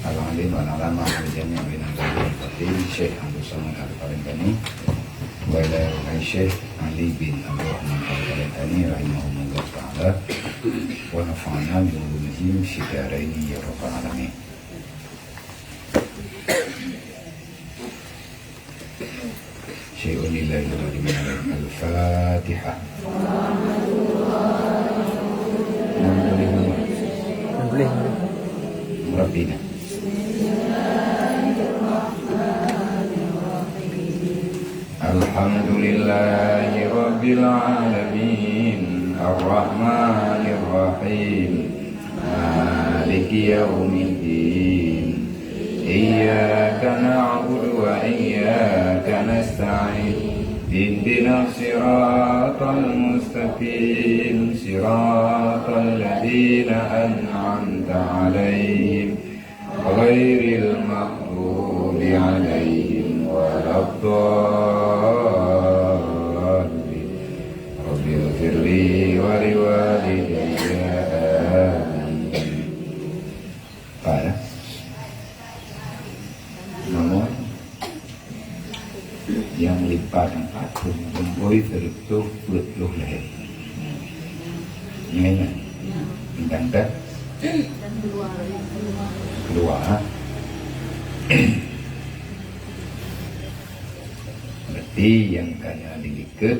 Alhamdulillah wa'alama al-jami' bina'adul al-Fatih Syekh Abdul Samad Al-Qalintani wa ila Syekh Ali bin Abdul Rahman Al-Qalintani rahimahumullah ta'ala wa nafa'ana binulunihim syidaraini ya rabbal alamin. Syai'un lillahi al-Fatihah. Boleh. Rabbina Alhamdulillahi Rabbil Alamin Ar-Rahmanir Rahim Maliki Yawmiddin Iyyaka na'budu wa iyyaka nasta'in Ihdinas siratal mustaqim Siratal ladzina an'amta 'alaihim ghairil maghdubi 'alaihim waladdallin. Rabbighfirli wa liwalidayya amin. Pak ya? Nomor yang lipat empat kumpul tertutup betul leher. Ini bintang dah keluar. Berarti yang kaya diikat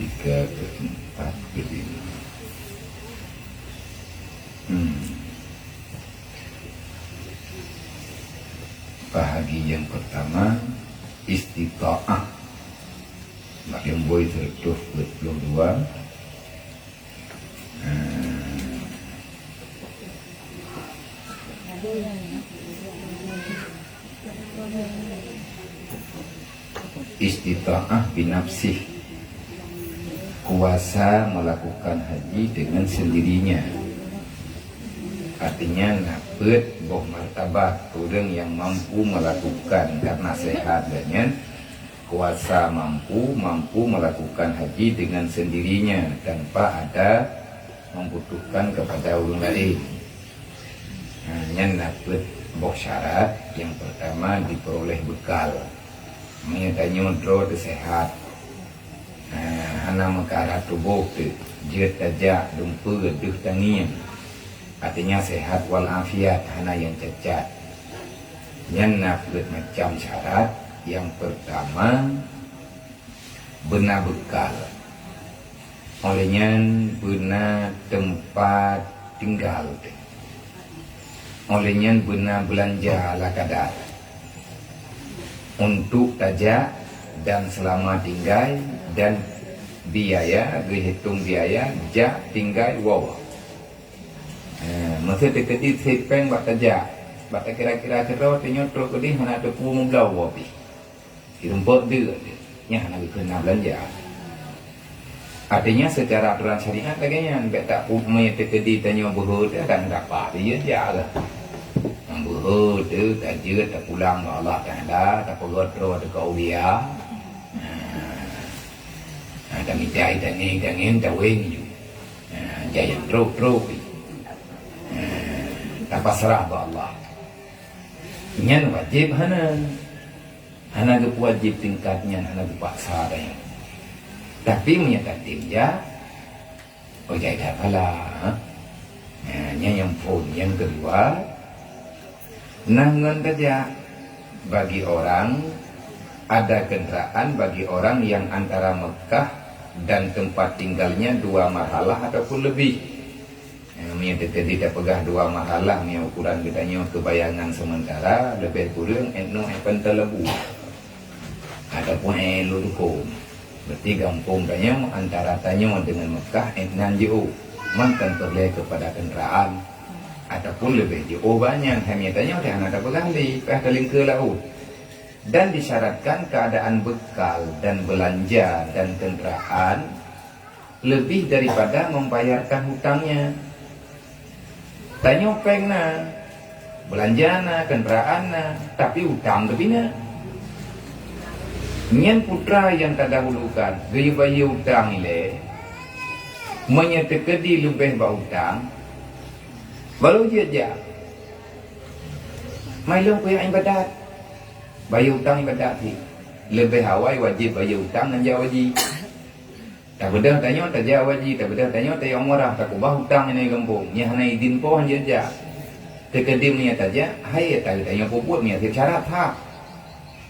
ketiga, keempat, kelima. Bahagi yang pertama istita'ah. Bagian boy tertutup 22. Istita'ah binafsih, kuasa melakukan haji dengan sendirinya. Artinya napet boh martabat orang yang mampu melakukan karena sehat dan kuasa mampu melakukan haji dengan sendirinya tanpa ada membutuhkan kepada orang lain. Hanya napet boh syarat yang pertama diperoleh bekal. Menyatanya drone sehat. Hana mekara tubuh tu jeut tajak dumpu duh tangian. Artinya sehat walafiat, hana yang cacat. Yang nak macam syarat. Yang pertama benar bekal. Olehnya benar tempat tinggal. Olehnya benar belanja ala kadar. Untuk tajak dan selama tinggal dan biaya, dihitung biaya, jak tinggal wow. Masa dekati sepeng buat tajak, buat kira-kira kerau tanya terus kedi mana ada pumu belau wapi. Dirumput dia, nya nak kena belanja. Artinya secara aturan syariat laganya, bet tak pumu dekati tanya berhut akan dapat dia jaga. Berhut tu tajir tak pulang ke Allah Taala, tak perut terus ada kau dia. Tak minta dan tawin ju. Jaya teruk. Tak pasrah ke Allah. Nyan wajib hana ke wajib tingkatnya, hana ke paksa dah. Tapi menyatakan dia ojai dah pala. Yang pun yang kedua, nangan saja bagi orang ada kendaraan bagi orang yang antara Mekah dan tempat tinggalnya 2 marhalah ataupun lebih. Menyatakan tidak pegah 2 marhalah, ukuran kitanya kebayangan sementara lebih kurang eno pentelebu. Adapun lurukum. Berarti kampung tanya antara tanya dengan Mekah enan jauh. Mantan terleh kepada kendaraan ataupun lebih jauh banyak hanya tanya dah nak bergali dalam ke laut, dan disyaratkan keadaan bekal dan belanja dan kenderaan lebih daripada membayarkan hutangnya. Tanya peng na belanja na kenderaan na tapi hutang lebih na. Nyen putra yang terdahulukan gaya bayi hutang ile menyetekedi lebih ba hutang baru dia mailong kuya ibadat bayi hutang ibadat ni lebih hawai wajib bayi hutang dan wajib tak bedah tanya tak wajib tak bedah tanya tak yang murah tak ubah hutang ini kampung nya hanai din po han dia tekedim ni taja hai tak tanya puput ni tiap syarat tak.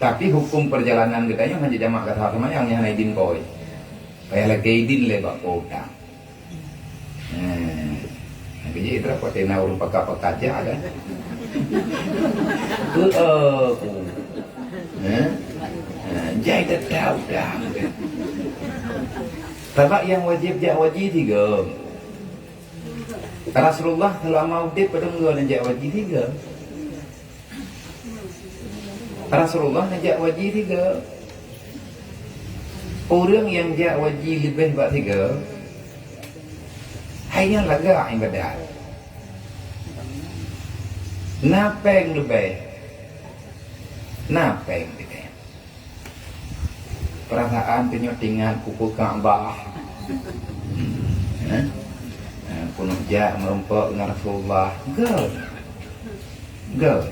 Tapi hukum perjalanan katanya hanya jamak kata sama yang hanai din po kaya lagi din le ba po hutang. Jadi itu apa tena urung pakai aja ada. Jadi tak tahu dah. Sebab yang wajib tiga. Rasulullah selama hidup pada dan jak wajib tiga. Rasulullah najak wajib tiga. Orang yang jak wajib lebih bak tiga. Hanya laga ibadat. Napeng lebih. Napeng lebih. Perasaan penyotingan kuku Ka'bah. Kuno jak merompak dengan Rasulullah. Gel.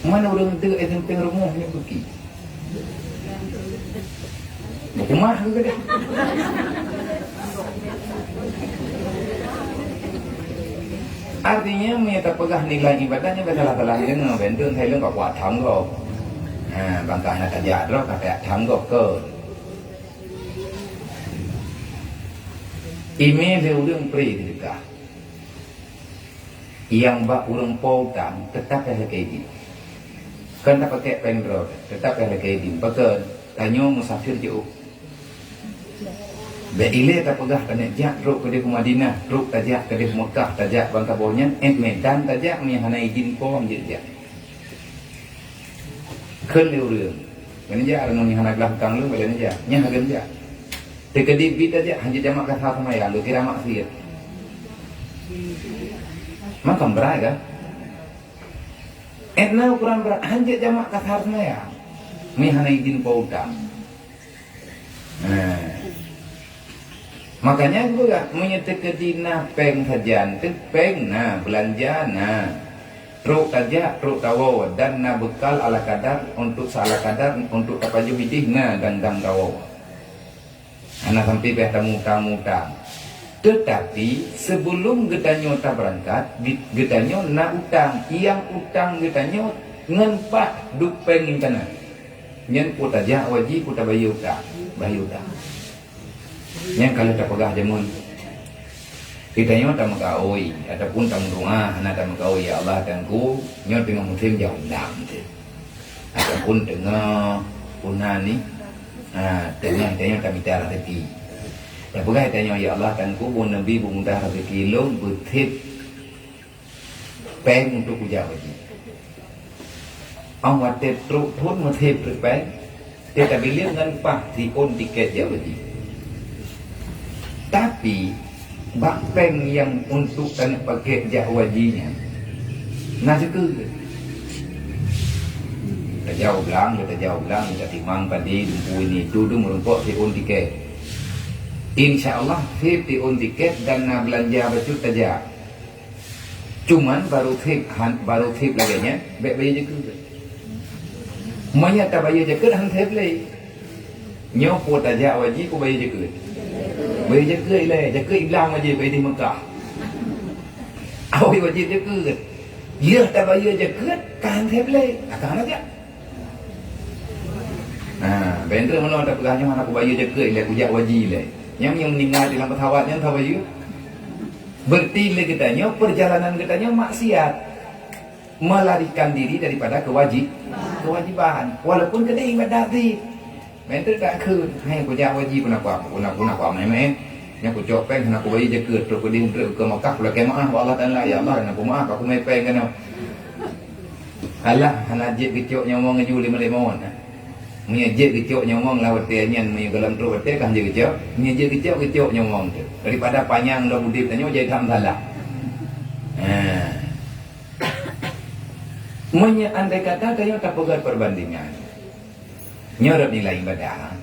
Mana orang tu yang tengah rumahnya pergi. Rumah ke dah. Artinya mereka pegah nilai ibadahnya bersalah-salah dengan benda thay lưng buat thắng rồi. Bangka nak kerja dah kata thắng rồi ke. Email orang pri juga. Yang bak orang potang tetap ada kaidi. Kan tak pakai pendrol tetap ada kaidi. Pakai tanya musafir jauh. Bila tak pegah kena jak ruk ke di Madinah, ruk tajak ke di Mekah, tajak bangka bawahnya, Medan tajak ni hanai din pom je jak. Keleu reung. Kena jak dengan ni hanai belah kang lu bila ni jak. Nya hagen jak. Tekedi bit tajak hanya jamak kata sama ya, lu kira maksiat. Makam berai kan? Etna ukuran berat hanya jamak kata sama ya. Ni hanai din pom utang. Makanya juga menyetek dina peng sajan, peng na belanja na, truk saja truk tawo dan na bekal ala kadar untuk salah kadar untuk tapaju hidih na gandang tawo. Anak sampai beh tamu. Tetapi sebelum getanyo tak berangkat, getanyo na utang, yang utang getanyo ngenpak duk peng intana. Nyen puta ja wajib puta bayu utang. Yang kalau tak pegah jamun kita nyo tak mengkaui ataupun tak merungah anak tak mengkaui ya Allah tangku nyo tengah musim jauh dam tu ataupun tengah punah ni tengah tanya tak minta rezeki tak pegah tanya ya Allah tangku pun nabi pun minta rezeki lo bertip peng untuk ujar lagi orang watet truk pun bertip peng dia tak bila dengan pah si on tiket jauh lagi. Tapi bakpeng yang untuk tanya pakai jak wajinya nak suka kita jauh belang kita timang padi dumpu ini duduk merumpuk si on tiket insyaAllah si on tiket dan nak belanja baju saja cuman baru tip lagi nya baik bayar je ke maya tak bayar je ke dah tip lagi nyopo tajak wajib ku bayar je ke bayar jaga ilai, jaga Islam aja bayar di Mekah. Awak wajib jaga. Dia tak bayar jaga, kan saya boleh. Akan aja. Benda mana tak pegahnya mana aku bayar jaga ilai, ujak wajib ilai. Yang meninggal dalam pesawatnya tak bayar. Berarti katanya perjalanan katanya maksiat. Melarikan diri daripada kewajiban. Walaupun kena ibadat ni. Mentor tak ke, hai aku jak wajib pun aku apa mai. Yang aku cok peng nak aku bayi jaga terus ke din ke Mekah pula kemah Allah Taala ya Allah nak aku maaf aku mai peng kan. Alah hanajit kecok nyomong ngaju 5 nah. Menyejek kecok nyomong lawat tianyan me dalam terus betul kan je kecok. Menyejek kecok nyomong tu. Daripada panjang dah budip tanya jadi tam salah. Andai kata kayo tak pegat perbandingan. Nyorot nilai ibadah,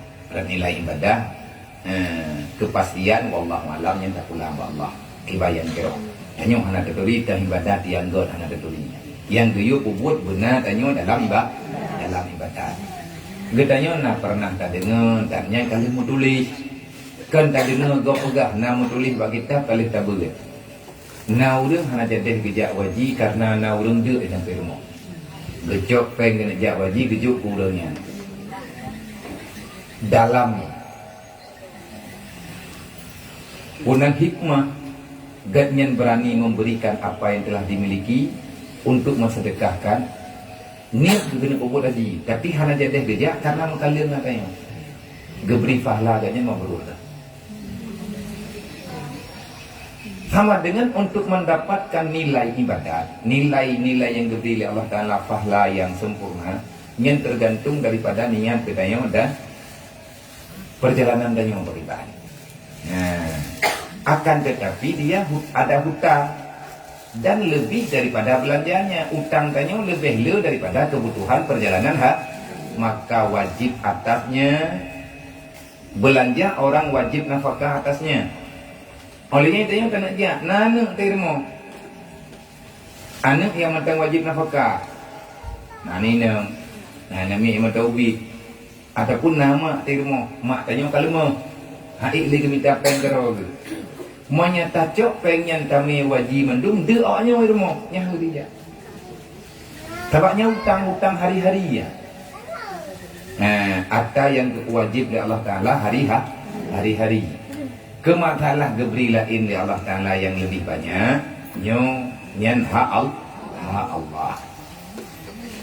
kepastian wallahu alam yang tak pulang Allah. Kibayan kero. Tanyo hana teturi dah ibadat yang god hana teturinya. Yang geyo pubut benar tanyo dalam ibadat. Getanyo nak pernah tak dengar tanya kali mau tulis. Kan tak dengar go pegah nak mau tulis bagi kita kali tak berat. Na urang hana jadi gejak waji karena na urang deuk sampai rumah. Gejok pengen gejak waji gejuk urangnya. Dalam punang hikmah gadnyan berani memberikan apa yang telah dimiliki untuk mensedekahkan niat kena puput haji tapi hana jadi gejak karena mengkalir katanya geberi fahla gadnyan mau berulah. Sama dengan untuk mendapatkan nilai ibadat, nilai-nilai yang diberi oleh Allah Ta'ala fahla yang sempurna, yang tergantung daripada niat kita dan perjalanan dan yang beribadah. Nah, akan tetapi dia ada hutang dan lebih daripada belanjanya, utang tanya lebih daripada kebutuhan perjalanan maka wajib atasnya belanja orang wajib nafkah atasnya. Olehnya itu yang kena dia, anak terima. Anak yang matang wajib nafkah. Nah ni nang, nami yang matang ubi. Ataupun nama terima, mak tanya kalau mau. Haik lagi minta peng kerog. Manya tacok pengyan kami wajib mendung, de awaknya terima, nyah dia. Sebabnya utang hari-hari ya. Ada yang wajib oleh Allah Taala hari-hari. Kematalah geberi lain oleh Allah Ta'ala yang lebih banyak nyan Allah.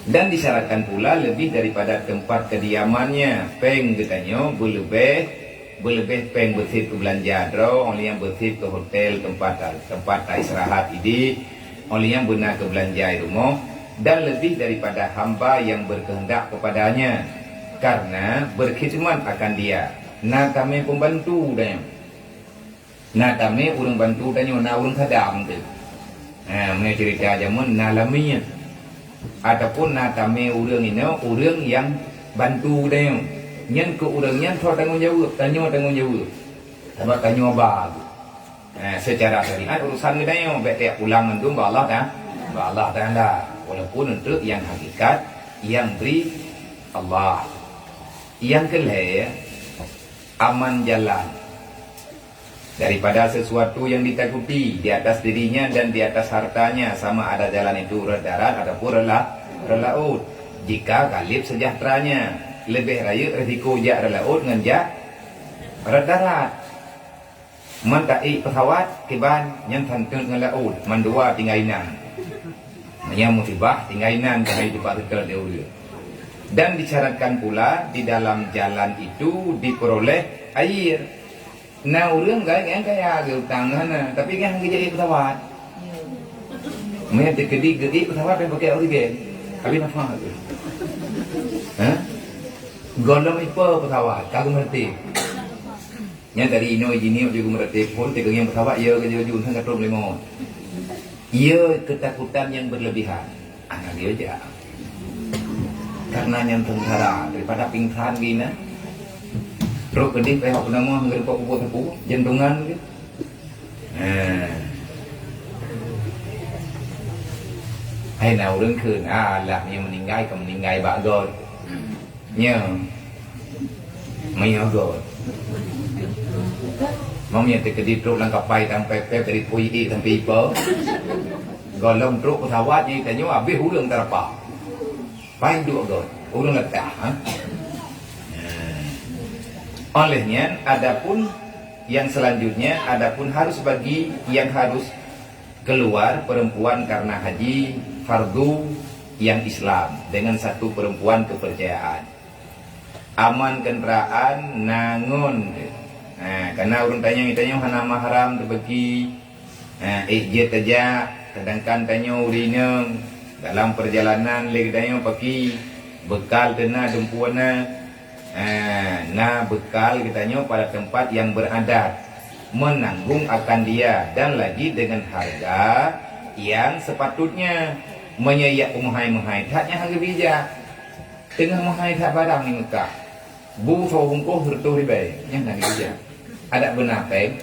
Dan disyaratkan pula lebih daripada tempat kediamannya. Peng katanya berlebih peng bersih ke belanja draw, oleh yang bersih ke hotel tempat istirahat ini, oleh yang benar ke belanja rumah, dan lebih daripada hamba yang berkehendak kepadanya karena berkhidmat akan dia. Nah kami pembantu dan na kami urang bantu tanya na urang khadam tu. Mana cerita zaman nalaminya. Ataupun na kami urang ini urang yang bantu tanya. Nyen ke urangnya thor tanggung jawab, tanya tanggung jawab. Sebab tanya abang. Secara syariat urusan kita yang betek pulang mendung ba Allah dah. Ba Allah Taala. Walaupun untuk yang hakikat yang beri Allah. Yang kelih aman jalan daripada sesuatu yang ditakuti di atas dirinya dan di atas hartanya, sama ada jalan itu darat ataupun laut. Jika galib sejahteranya, lebih raya risiko jak laut dengan jak darat. Mentai pesawat kiban yang tantun dengan laut, mandua tingainan. Yang musibah tingainan dari tempat kita dahulu. Dan disyaratkan pula di dalam jalan itu diperoleh air. Nah orang kaya utang sana, tapi kan kerja pesawat. Mereka kedi pesawat yang pakai oksigen, tapi nafas tu. Golong itu pesawat, kagum merti. Yang dari Ino Jini juga merti pun, tegang yang pesawat ia kerja jun sangat problem. Ia ketakutan yang berlebihan, anak dia aja. Karena yang tentara daripada pingsan gina. Terus kedip apa nama nggak lupa kupu jantungan gitu. Hay nào đứng khơi làm như mình ngay bạ rồi nhớ mấy nhỏ rồi mong nhận từ kedip terus langkah bay sampai dari pui sampai ipo golong terus pesawat ni tanya habis urang terapa paling dua rồi urang letak Olehnya, adapun yang selanjutnya, adapun harus bagi yang harus keluar perempuan karena haji fardu yang Islam dengan satu perempuan kepercayaan. Aman kendaraan nangun Karena orang tanya hana mahram terbagi je aja, sedangkan tanya urina dalam perjalanan lagi tanya pakai bekal kena dempuana, nah bekal kitanya pada tempat yang beradat menanggung akan dia dan lagi dengan harga yang sepatutnya menyayak umhai taknya harga bijak tengah mahai tak barang ni Mekah bu so bungkuh sertuh ribai yang harga bijak ada benar peng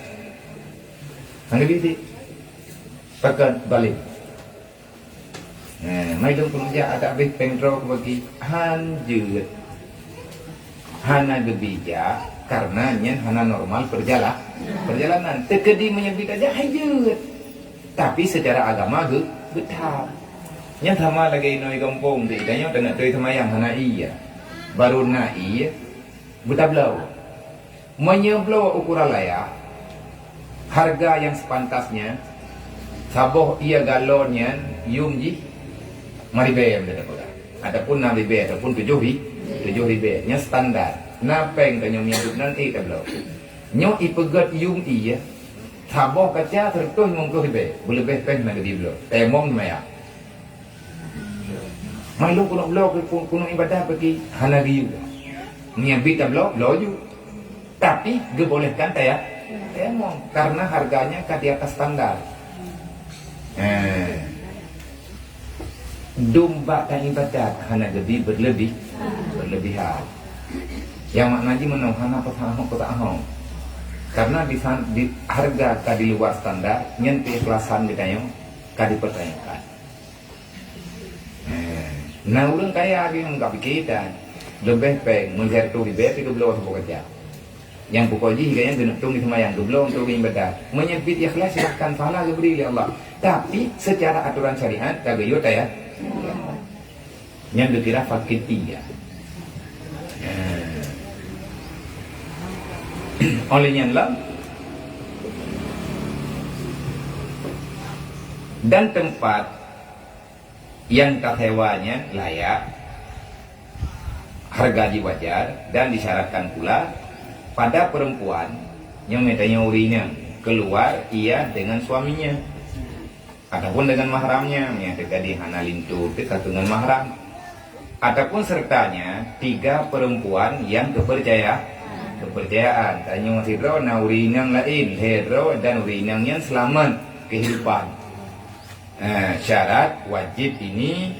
harga bijak pakai balik mai dong kerja ada bih pengro bagi hanjut hana gebija karena nyen hana normal perjalanan tekedi menyebut aja hanjut tapi secara agama betul nyen sama lagi noi kampung di tanya tak nak doi semayang hana iya baru na iya betablau menyeblau ukuran layak harga yang sepantasnya saboh ia galonnya yumji mari bayar dah dah. Adapun 6,000 ataupun 7,000 nya standar. Napeng tanya menyebut nanti tablo. Nyo ipegat yung iya. Saboh kaca tertuh mongko ribe. Lebih peng nak di blo. Temong maya. Malu kuno blo kuno ibadah bagi hana riu. Menyebut tablo loju. Tapi gebolehkan taya temong karena harganya di atas standar. Domba dan ibadat hana gede berlebihan. Yang maknanya menang hana petahong. Karena di harga di luar standar nyentuh ikhlasan ditanya dipertanyakan. Nah ulun kaya yang enggak pikiran lebih peng mengejar tu di beti ke belah bekerja. Yang pokoknya higanya genuk tung di semayang geblong untuk ibadah menyebut ikhlas silahkan pahala diberi oleh Allah. Tapi secara aturan syariat kagayut ya. Yang dikira fakir tiga. Olehnya lah dan tempat yang hewanya layak harga wajar dan disyaratkan pula pada perempuan yang metanya urinya keluar ia dengan suaminya ataupun dengan mahramnya yang terjadi hana lintu dekat dengan mahram ataupun sertanya 3 perempuan yang kepercayaan tanya hidro na urinang lain hidro dan urinang yang selamat kehidupan. Syarat wajib ini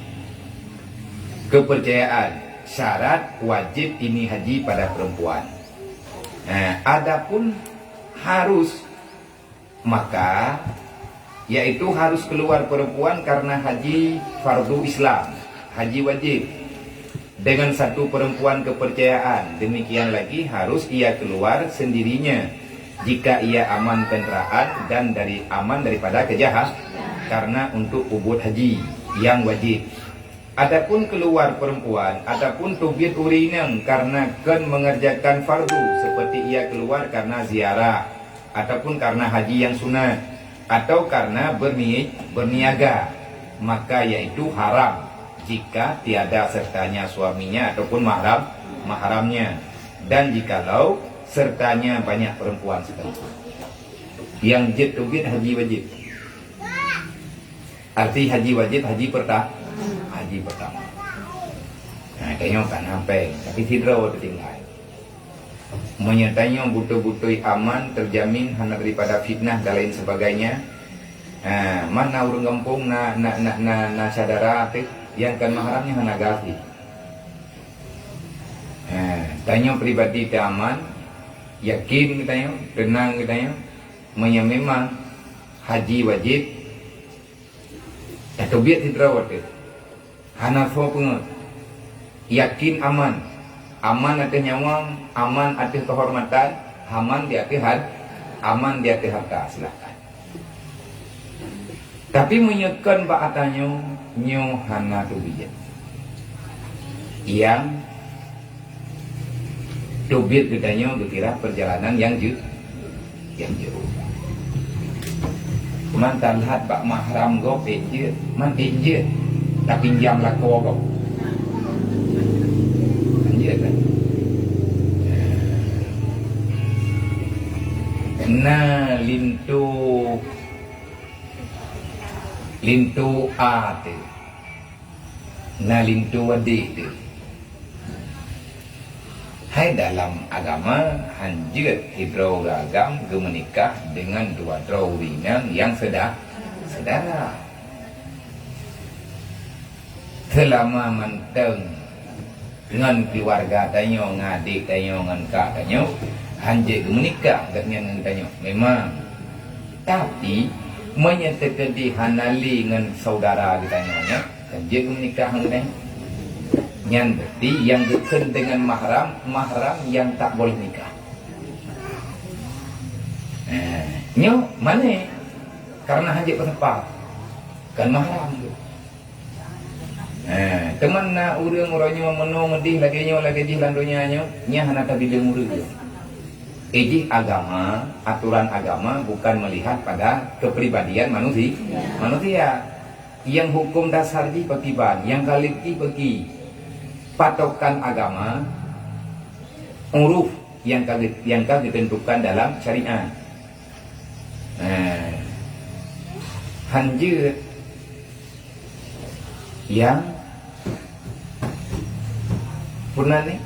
kepercayaan, syarat wajib ini haji pada perempuan. Adapun harus maka yaitu harus keluar perempuan karena haji fardu Islam, haji wajib dengan satu perempuan kepercayaan. Demikian lagi harus ia keluar sendirinya jika ia aman kendaraan dan aman daripada kejahatan karena untuk ubud haji yang wajib. Adapun keluar perempuan ataupun tubit urinang karena kan mengerjakan fardu seperti ia keluar karena ziarah ataupun karena haji yang sunat atau karena berniaga maka yaitu haram jika tiada sertanya suaminya ataupun mahramnya dan jikalau sertanya banyak perempuan sekali. Yang jid tubit haji wajib. Arti haji wajib haji pertama. Nah, kayaknya kan sampai tapi tidak tertinggal. Menyertanya butuh-butuh aman terjamin hanya daripada fitnah dan lain sebagainya. Mana urung kampung na sadara yang kan mahramnya hana gafi. Tanya pribadi tak aman, yakin katanya, tenang katanya, memang haji wajib. Atau biar tidak hana pun yakin aman atas nyawa, aman atas kehormatan, aman di atas harta, silakan. Tapi menyekan ba'atanya nyu hana tubiyat yang tubiyat gedanya dikira perjalanan yang jauh. Mantan lihat bak mahram go pejit, man pejit, tapi jam lako go. Anjir kan. na lintu a tu na lintu adik tu. Hai dalam agama hanjut hidroragam menikah dengan dua drawingan yang sedara. Selama menteng dengan keluarga tanyo, ngadik tanyo, dengan kak tanyo, hanjut menikah dengan tanyo. Memang. Tapi menyatakan di hanali dengan saudara ditanya, hanjut menikah dengan yang berarti yang dekat dengan mahram yang tak boleh nikah. Nyo mana? Karena hajat bersepat kan mahram tu. Teman na urang orangnya menung medih lagi nyo lagi di landonya nyo nya hana tabila murid. Ejih agama, aturan agama bukan melihat pada kepribadian manusia. Yang hukum dasar di petiban, yang kaliki bagi patokan agama uruf yang ditentukan dalam syariat. Hanjut yang pernah ni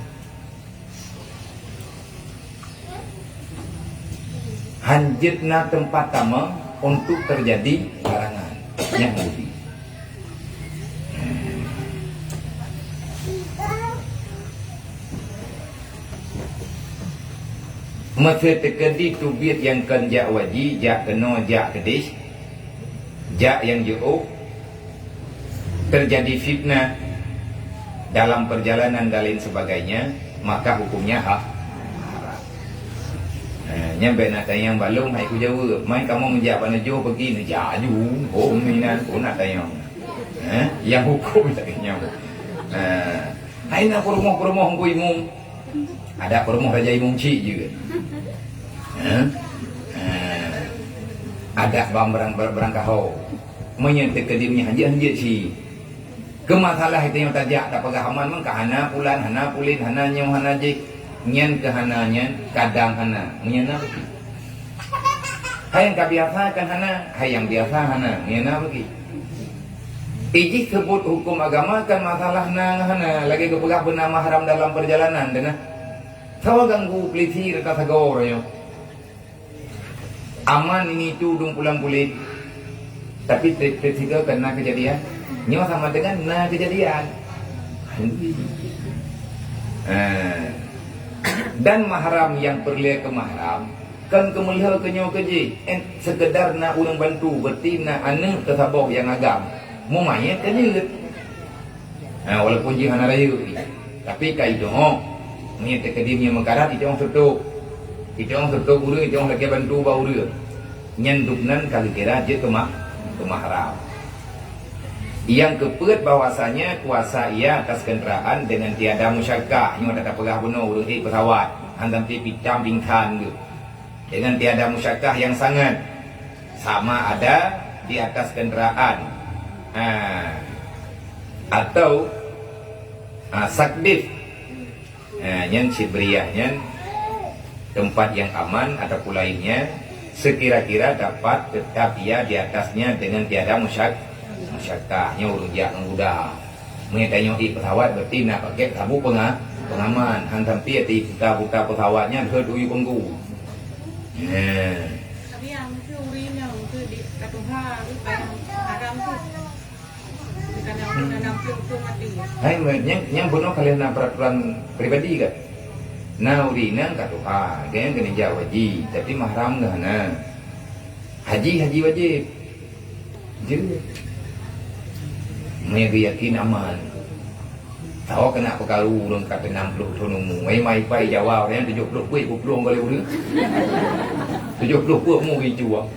hanjut na tempat tama untuk terjadi larangan yang mudi. Masa terkedi tubit yang kan jak waji, jak kena, jak kedis, jak yang jauh, terjadi fitnah dalam perjalanan dan lain sebagainya, maka hukumnya haram. Nyampe nak tanya yang balung, hai ku jawab, mai kamu menjak pada jauh pergi, nejak ju, minan pun nak tanya. Yang hukum tak tanya. Hai nak perumah ku imung, ada perumah Raja Imung Cik juga. Ada barang kahau menyertai kedimnya hanjit si kemasalah itu yang tajak tak pagahaman man kahana pulan hana pulin hana nyong hana jik nyen kehananya kadang hana menyana bagi hai yang biasa kan hana hai yang biasa hana menyana bagi iji sebut hukum agama kan masalah hana lagi kepegah benar mahram dalam perjalanan denah sawa ganggu pelisi reka sagor yo aman ini tu dung pulang kulit tapi tiga kena kejadian nyawa sama dengan kejadian dan mahram yang perlia ke mahram kan kemelha ke nyawa keji sekedar nak urang bantu berarti nak anak tersabah yang agam mau mayat keji walaupun jihan raya tapi kaitu mayat kedimnya mengkarat itu orang setuk itu orang setuk urang itu orang lagi bantu bau urang nyenduknan kali kira je ke mahram. Yang kepet bahwasanya kuasa ia atas kenderaan dengan tiada musyakkah yang ada pegah benar urang pesawat hantam ti picam bingkan tu dengan tiada musyakkah yang sangat sama ada di atas kenderaan atau sakdif yang sibriahnya tempat yang aman ataupun lainnya sekira-kira dapat tetap ia di atasnya dengan tiada musyakkahnya urung jak mudah mengetanya di pesawat berarti nak pakai sabuk pengaman hantam pi ti buka pesawatnya herdui penggu tapi yang teori yang di katuha itu Adam tu bukan yang nampung mati hai yang benar kalian peraturan pribadi kan naurina katuha dengan kena jawab wajib tapi mahram dah haji wajib je mereka yakin aman tahu kena perkaru orang kata 60 tonong mai pai jawab yang 70 kuih pulang kali urang 70 puak mu hijau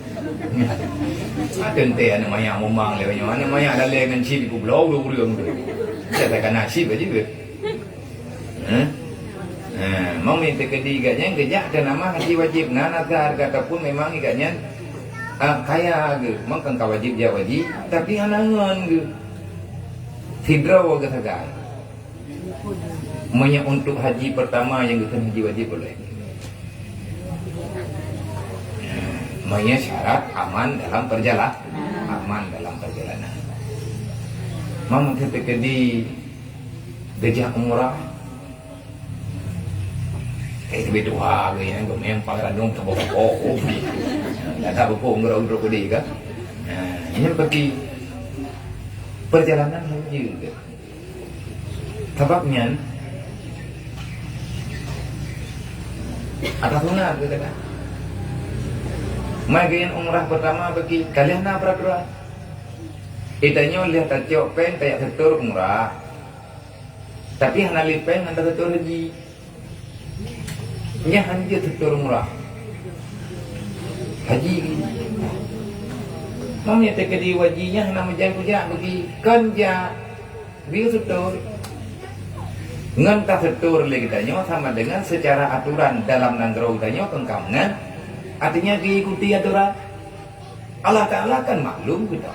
tente ana maya memang lewanya ana maya ada lengan sip ku blau urang tu saya kena sip aja ke mau minta ketiganya kejak dan nama haji wajib nazar kata pun memang iganya kaya ke mangkang wajib ja wajib tapi hanangan ke hidraw ke sagai untuk haji pertama yang kita haji wajib boleh Maya syarat aman dalam perjalanan. Mama ketika di gejah umrah kayak lebih tua yang memang ranung terbawa dah tak berpung gerau kodi kan. Ini bagi perjalanan haji juga. Sebabnya ada sunat gitu kan. Magian umrah pertama bagi kalian nak peraturan. Itanya lihat tacok pen kayak setur umrah. Tapi hana lipeng anda setur haji. Nya hanya setur umrah. Haji. Mamnya teka di wajinya hana menjang-jang bagi kanja. Dia setur. Ngan tak setur lagi tanya sama dengan secara aturan dalam nanggro tanya kengkamangan. Artinya diikuti aturan Allah Ta'ala kan maklum gitu.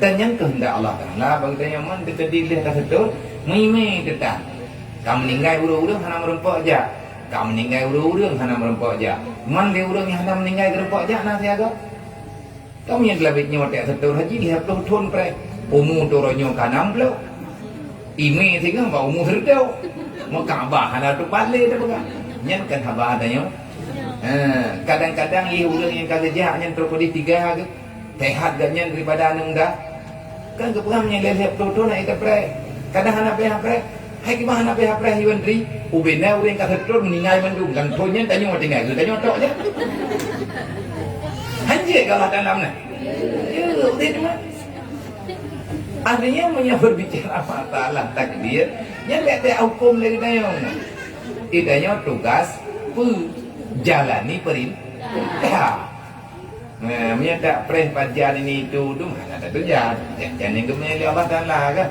Dan yang kehendak Allah Ta'ala bagi tanya man kita dilihat tak setur mime tetap kamu meninggal urang-urang hana merempok aja. Kamu meninggal urang-urang hana merempok aja. Man dia urang yang hana meninggal merempok aja nah siaga. Kamu yang gelabitnya tak setur haji lihat tuh thon pre umur toronyo kanam pula. Ime sehingga bawa umur sedau. Maka abah hana tu pale dah bukan. Nyan kan abah adanya. Kadang-kadang ia orang yang kerja yang terpedi 3 ke sehat ganyan daripada anu dah kan kepengamnya lihat toto nak ita pre kadang anak pre hai gimana pre hiwan tri ubena orang kata terus meninggal mandung kan tonya tanya mau tinggal tanya tok je hanje kalau dalam nah ya udah cuma artinya punya berbicara masalah takdir yang tak hukum lagi tanya itanya tugas jalani perintah. Nah, punya tak perih pajan ini itu mana ada tujuan. Jangan yang kemudian Allah Taala kan.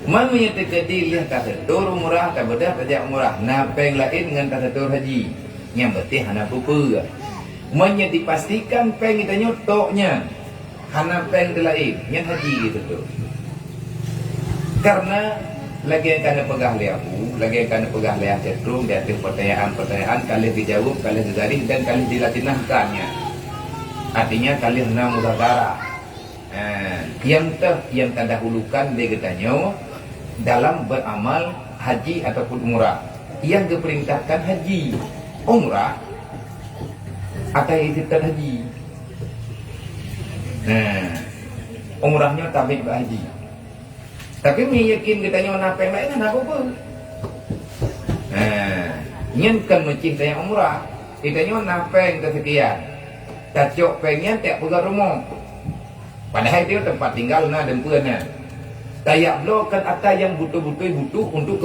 Man punya terjadi lihat tak setur umrah tak bedah tajak umrah. Napeng lain dengan tak setur haji. Yang betih hana pupu. Manya dipastikan peng kita nyotoknya. Hana peng lain yang haji gitu tu. Karena lagi yang kena pegah liahu, lagi yang kena pegah liah cetrum, dia ada pertanyaan-pertanyaan, kali dijawab, kali digaris dan kali dilatinahkannya. Artinya kali hendak mudahara. Yang terdahulukan dia katanya dalam beramal haji ataupun umrah. Yang diperintahkan haji, umrah atau iktidat haji. Umrahnya tabik haji. Tapi meyakin katanya napeng lain kan apa pun. Nyen kan mencih tanya umrah. Katanya napeng kesekian. Tacok pengnya tak pegang rumah. Padahal dia tempat tinggal na dan puannya. Tayak blow kan ada yang butuh untuk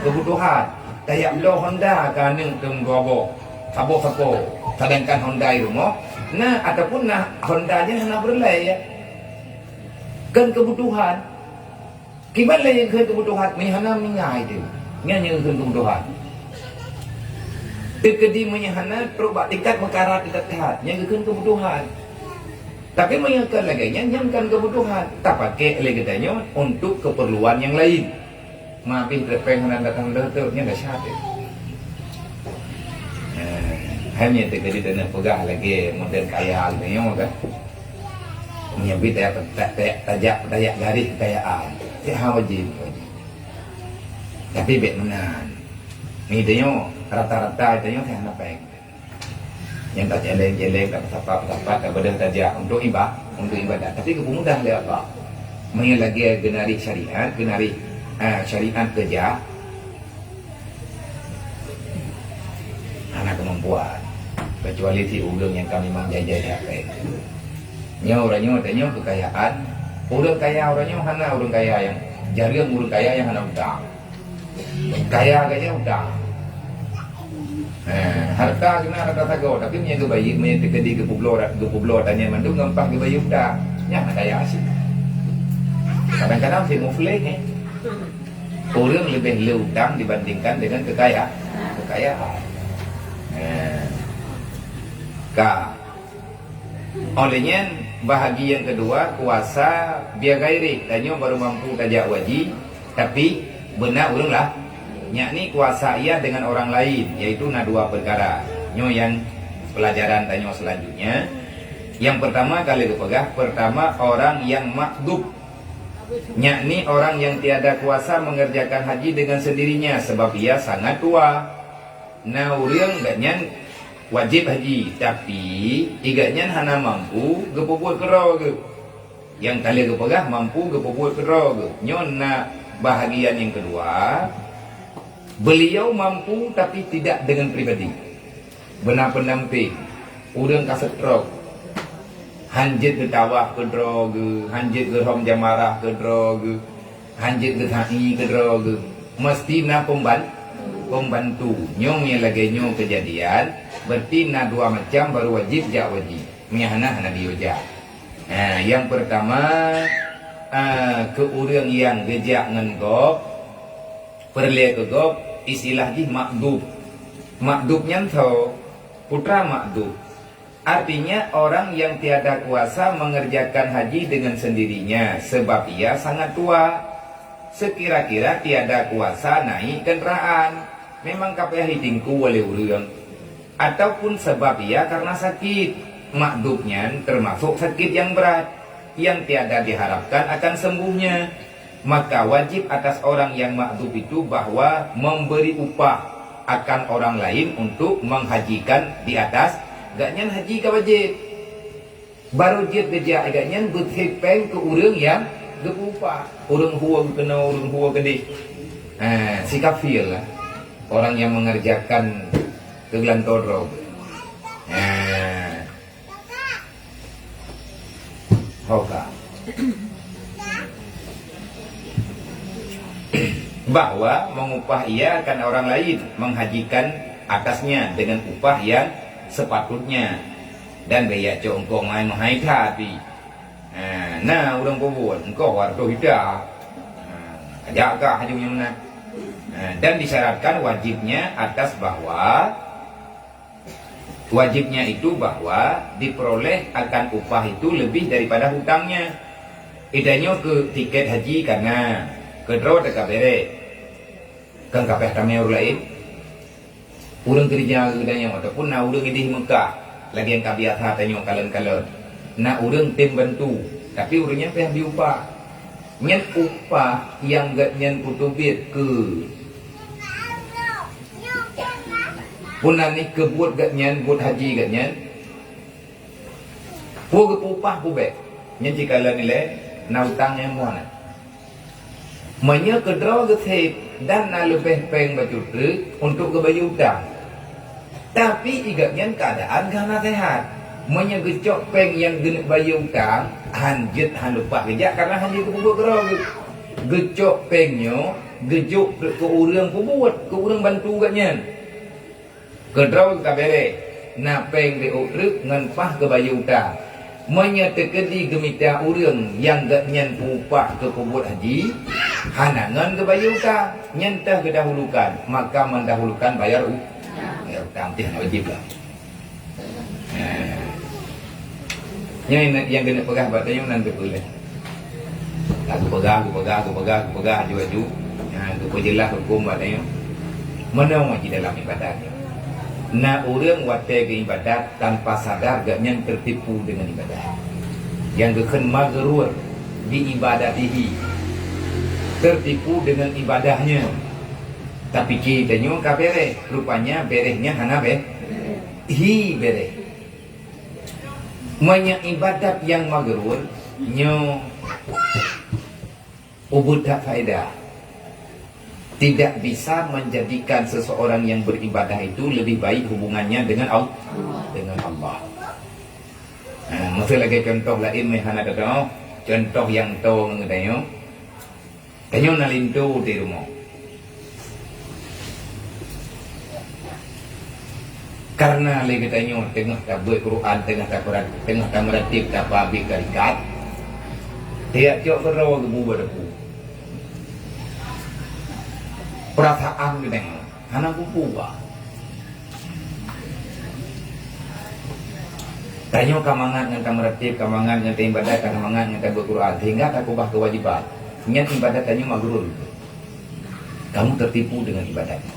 kebutuhan. Tayak blow Honda kan yang tenggobo. Sabo. Sedangkan Honda rumah. Nah ataupun Honda nya hana berlai ya. Kan kebutuhan. Gimana yang kebutuhan menyahana meninggal itu? Yang kebutuhan. Tekedi menyahana perubah tingkat perkara tingkat yang kebutuhan. Tapi menyangkan lagi yang kebutuhan. Tak pakai lagi katanya untuk keperluan yang lain. Maafin terpenganan datang lehernya dah syarat. Hanya tekedi dan pegah lagi model kaya katanya kan. Menyebut tajak garis kekayaan. Dia wajib. Tapi bet menan. Ni dia rata-rata dia teh napeng. Yang tak jeleng-jeleng tak apa-apa tak bedah tajak untuk ibadah. Tapi kemudah dia apa? Mai lagi genari syariat kerja. Anak kemampuan. Kecuali si ulung yang kami memang jajah napeng. Nya orangnya tanya kekayaan. Orang kaya orangnya hana orang kaya yang jaring orang kaya yang hana utang. Kaya utang. Harta kena harta tago tapi punya kebayi punya tekedi ke pueblo tanya mandu gampang kebayi utang. Nya kaya asyik. Kadang-kadang si mufleh orang lebih utang dibandingkan dengan kekayaan. Olehnya bahagian kedua kuasa biar gairi tanya baru mampu tajak wajib tapi benar urang lah yakni kuasa ia dengan orang lain yaitu dua perkara Nyo yang pelajaran tanya selanjutnya. Yang pertama kali kepegah, pertama orang yang makdub, yakni orang yang tiada kuasa mengerjakan haji dengan sendirinya sebab ia sangat tua. Nah, urang ganyan wajib haji, tapi iganyan hana mampu gepubuat kero ge. Yang kali kepegah mampu gepubuat kero ge. Nyona bahagian yang kedua, beliau mampu tapi tidak dengan pribadi. Benar pendamping, urang kasetrok, hanjit ke tawah ke droge, hanjit ke hom jamarah ke droge, hanjit ke ta'i ke droge. Mesti na pembantu. Nyong yang lagi nyong kejadian, berarti na dua macam baru wajib jak wajib. Nyahana hana dioja. Nah, yang pertama ke urang yang gejak ngengop, perle ke gop, istilah di makdub. Makdubnya tau putra makdub. Artinya orang yang tiada kuasa mengerjakan haji dengan sendirinya sebab ia sangat tua. Sekira-kira tiada kuasa naik kendaraan, memang kapeh hitingku oleh urang, ataupun sebab ia karena sakit. Makdubnya termasuk sakit yang berat yang tiada diharapkan akan sembuhnya. Maka wajib atas orang yang makdub itu bahwa memberi upah akan orang lain untuk menghajikan di atas gaknyan haji ka wajib. Baru jid beja gaknyan berhepeng ke urang yang gepupa. Urang huwa kena urang huwa gede. Si kafir lah. Orang yang mengerjakan kegelan todro. Hoka. Bahwa mengupah ia akan orang lain menghajikan atasnya dengan upah yang sepatutnya dan baya cok engkau main menghaita hati. Nah, urang pobon engkau warto hidah. Jaga hajunya mana. Dan disyaratkan wajibnya atas bahwa wajibnya itu bahwa diperoleh akan upah itu lebih daripada hutangnya. Idanya ke tiket haji karena kedro dekat bere kan kapeh tamai orang lain urang kerja gedanya ataupun na urang di Mekah lagi yang kabiasa tanya kalen-kalen na urang tim bantu tapi urangnya peh diupah nyen upah yang gak nyen putubit ke punan ni kebuat gak nyen buat haji gak nyen pu ke upah pu be nyen jikalan nilai na utangnya muana Manya kedra getip dan na lebih peng bacutrik untuk kebayu utang. Tapi igaknya keadaan gana sehat. Manya gecok peng yang genit bayu utang, hanjit han lupa kerja karena hanjit kebubuk kedra. Gecok pengnya, gejok ke urang kubuat, ke urang bantu gaknya. Kedra kabere, na peng diutrik nganpah kebayu utang. Manya tekedi gemita urang yang gaknya upah ke kubut haji. Hanangan ke bayar utang nyentah kedahulukan maka mendahulukan bayar utang tidak wajib lah. Yang kena pegah batanya nanti boleh. Aku pegah aju. Aku perjelas hukum batanya. Mana ngaji dalam ibadahnya. Na orang wate ke ibadat tanpa sadar gaknya tertipu dengan ibadah. Yang keken magrur di ibadatihi. Tertipu dengan ibadahnya. Tapi kita nyo ka bereh, rupanya berehnya hana hi bereh. Banyak ibadat yang magrur nyo ubud tak faedah. Tidak bisa menjadikan seseorang yang beribadah itu lebih baik hubungannya dengan Allah. Masih lagi contoh lain hana datang, contoh yang tahu ngedayo. Tanyo nalinto di rumah. Karena lagi tanyo tengah tabut Quran, tengah takurat, tengah tamratib tapabi karikat. Tiap jok kerawa gebu badaku. Perasaan kita tanyo, anak kupu ba. Tanyo kamangan dengan tamratib, kamangan dengan ibadah, kamangan dengan tabut Quran, sehingga tak ubah kewajiban. Niat ibadatnya magrur. Kamu tertipu dengan ibadatnya.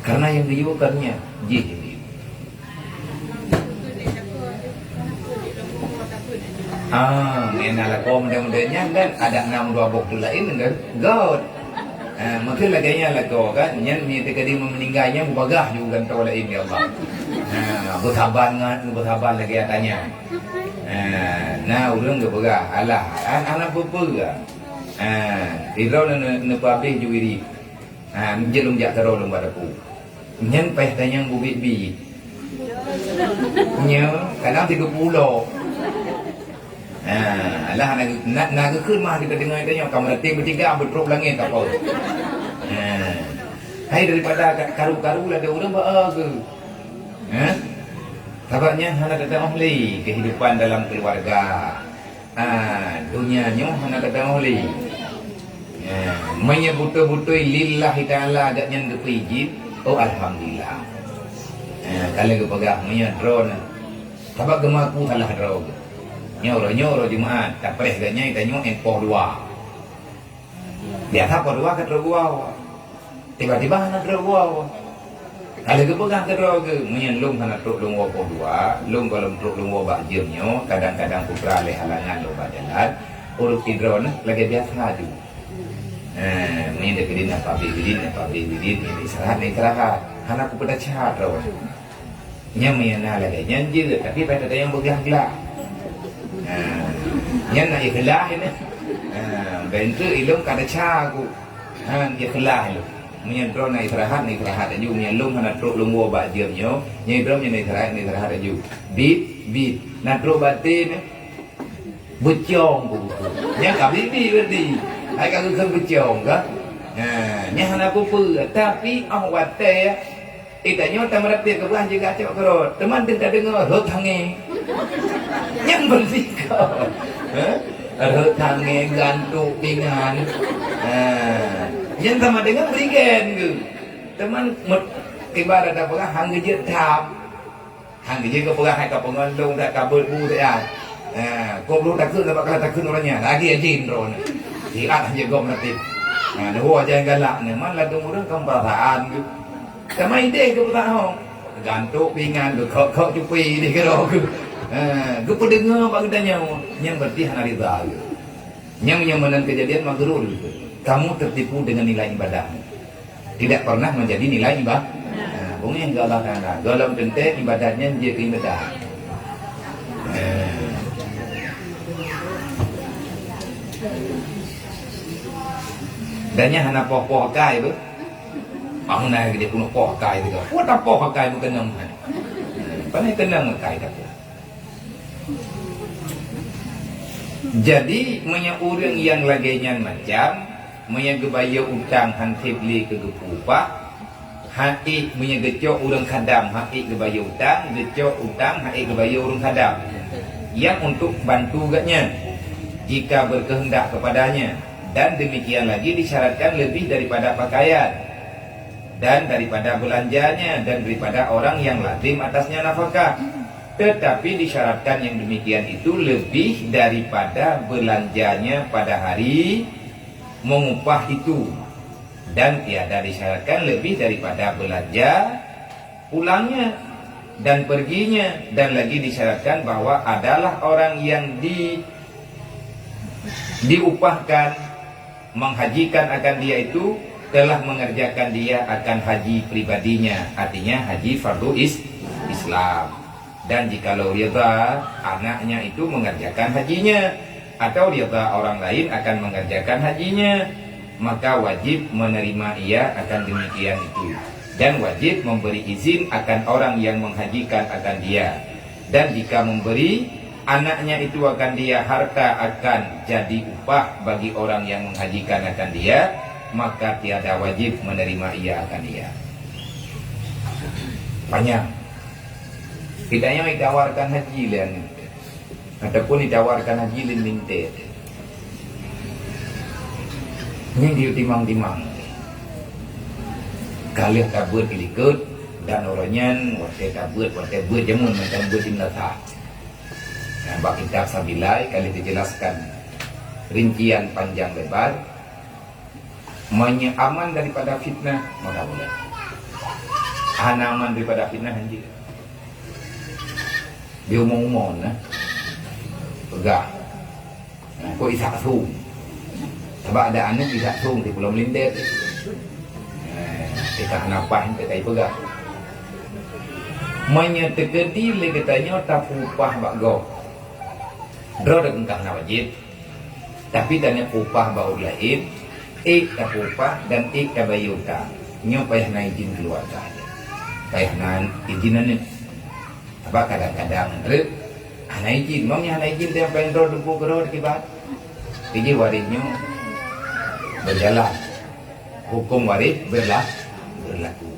Karena yang diukarnya jih. Mengenal lagu mudah-mudahnya dan ada 62 tu lain kan god. Mungkin laganya lagu kan nyen mi tekadi meninggalnya mubagah juga kan oleh ini Allah. Bersabar lagi tanya. Nah urang ke begah alah anak beberga. Idro na pabrik juwiri. Jelum jak terol padaku. Nyen peh tanya bubi-bi. Nya kadang 30. Alah nakขึ้นมาkita dengar tanya kamu letih bertiga berteruk langit tak apa. Hai daripada karu-karu lah ada orang bahagia. Tabatnya hana datang oleh kehidupan dalam keluarga. Dunianya hana datang oleh. Menyebut-butui lillahi ta'ala agaknya depijit. Oh alhamdulillah. Kalau kepegang menyadron. Tabat gemaku salah drog. Nyoro Jumaat tak perih ganya itanyo poh dua. Biasa poh dua ke dua. Tiba-tiba hana dua. Kalau kepegang ke dua ke menyenlung hana truk lung poh dua, lung kalau truk lung bak jemnyo, kadang-kadang putra le halangan lo jalan, urut tidron lagi biasa tu. Ini dekedin apa bidin ini istirahat. Hana ku pada chat raw. Nya meyana lagi nyanjir tapi pada yang bergelak. Nhân là ikhlas ini. Bentu ilung kada cagu. Ikhlas lu. Menyentro na istirahat aju menyelung hana truk lungwo bak jemnyo. Nyai brom nyai istirahat aju. Bit. Na truk batin becong ku. Nya ka bibi berdi. Ai ka ke becong ka. Nya hana pupu tapi awate itanyo tamarati ke belah juga cok kerot. Teman tidak dengar hot hange. Yang bersikap tangan gantuk dengan yang sama dengan berikan ke teman ibarat apa kan hang gejet tap hang gejet ke perah hai ke pengandung tak kabut bu tak kau belum takut dapat kala takut orangnya lagi ajin ron diat aja gom nanti dua jangan galak ni mana kemudian kamu perasaan ke sama ide ke perasaan gantuk pingan ke kok cupi ni ke doh ke gue pendengar bagi tanya yang berarti hana rida yang menyamakan kejadian magrur kamu tertipu dengan nilai ibadah tidak pernah menjadi nilai ibadah bunga yang galah kana dalam tente ibadahnya dia ke ibadah dannya hana poh kai tu bangun naik dia punya poh kai tu apa tak poh kai bukan nam panai tenang kai tak. Jadi punya orang yang laganya macam punya gebaya utang hantib li ke gepupah hati punya gecok orang khadam hati gebaya utang gecok utang hati gebaya orang khadam yang untuk bantu gatnya jika berkehendak kepadanya dan demikian lagi disyaratkan lebih daripada pakaian dan daripada belanjanya dan daripada orang yang lazim atasnya nafkah. Tetapi disyaratkan yang demikian itu lebih daripada belanjanya pada hari mengupah itu. Dan tiada disyaratkan lebih daripada belanja pulangnya dan perginya. Dan lagi disyaratkan bahwa adalah orang yang diupahkan menghajikan akan dia itu telah mengerjakan dia akan haji pribadinya. Artinya haji fardu Islam. Dan jikalau rida anaknya itu mengerjakan hajinya atau rida orang lain akan mengerjakan hajinya, maka wajib menerima ia akan demikian itu dan wajib memberi izin akan orang yang menghajikan akan dia. Dan jika memberi anaknya itu akan dia harta akan jadi upah bagi orang yang menghajikan akan dia, maka tiada wajib menerima ia akan dia. Banyak kitanya ditawarkan haji lain ataupun ditawarkan haji lain minta ini dia timang-timang kalian kabut ilikut dan orangnya waktu kabut jamun macam buat timnasa bak kitab sabilai kali dijelaskan rincian panjang lebar aman daripada fitnah mudah-mudahan aman daripada fitnah haji dia umum-umum pegah Kok isak sung. Sebab ada anak isak sung di Pulau Melindet. Kita napas kita pegang. Manya terkedi le katanya tak upah bak go. Dro dak engkah na wajib. Tapi tanya upah bau lain, tak upah dan tak bayuta. Nyo payah na izin keluarga. Payah na izinan ni. Sebab kadang-kadang rek ana izin, mamnya ana izin dia pengen dro dempu gero kibat. Jadi warisnya berjalan. Hukum waris berlaku.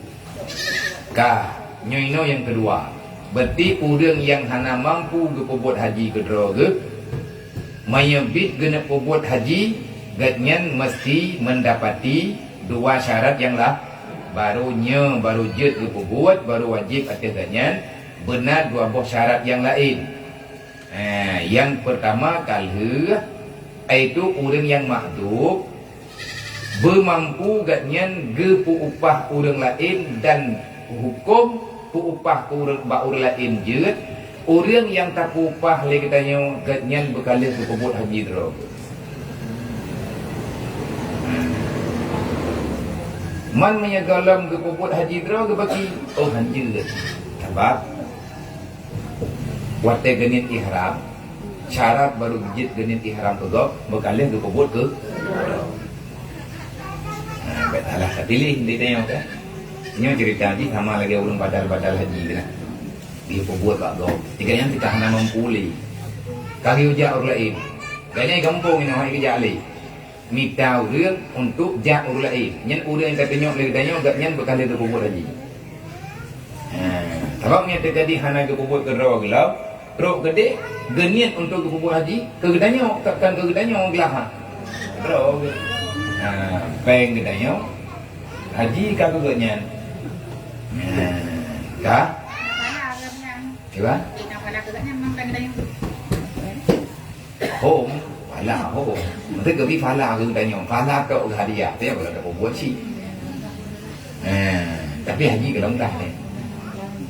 Nyoino yang kedua, berarti orang yang hana mampu ke pobot haji ke droga, mayabit gena pobot haji, gatnyan mesti mendapati dua syarat yang lah, baru jet ke pobot, baru wajib atas gatnyan, benar dua buah syarat yang lain. Yang pertama kalhe, itu orang yang makdub, bermampu gatnyan ge upah orang lain dan hukum upah orang lain je. Orang yang tak upah lagi katanya gatnyan berkali ke pobot haji drog. Man menyagalam ke pobot haji drog bagi haji. Sebab wate genit ihram syarat baru gejit genit ihram pegok berkali ke pobot ke. Betalah pilih dia tengok kan. Ini cerita ni sama lagi orang badal haji kan. Dia buat bak go. Tiga yang kita hana mempuli. Kali uja orang lain. Ganya gampang ini orang kerja lain. Minta orang untuk jak orang lain. Yang orang yang kata nyok lagi tanya gak nyan bekal dia buat haji. Sebab ni terjadi hana ke buat ke rawa gelau. Rok gede geniat untuk ke buat haji. Kegedanya takkan kegedanya orang gelah. Rok. Peng gedanya haji kagak gak kah? Kira? Home, pala ho. Mesti kami pala ke tanya, pala kau hadiah, dia kalau tak buat sih. Tapi haji kalau dah ni.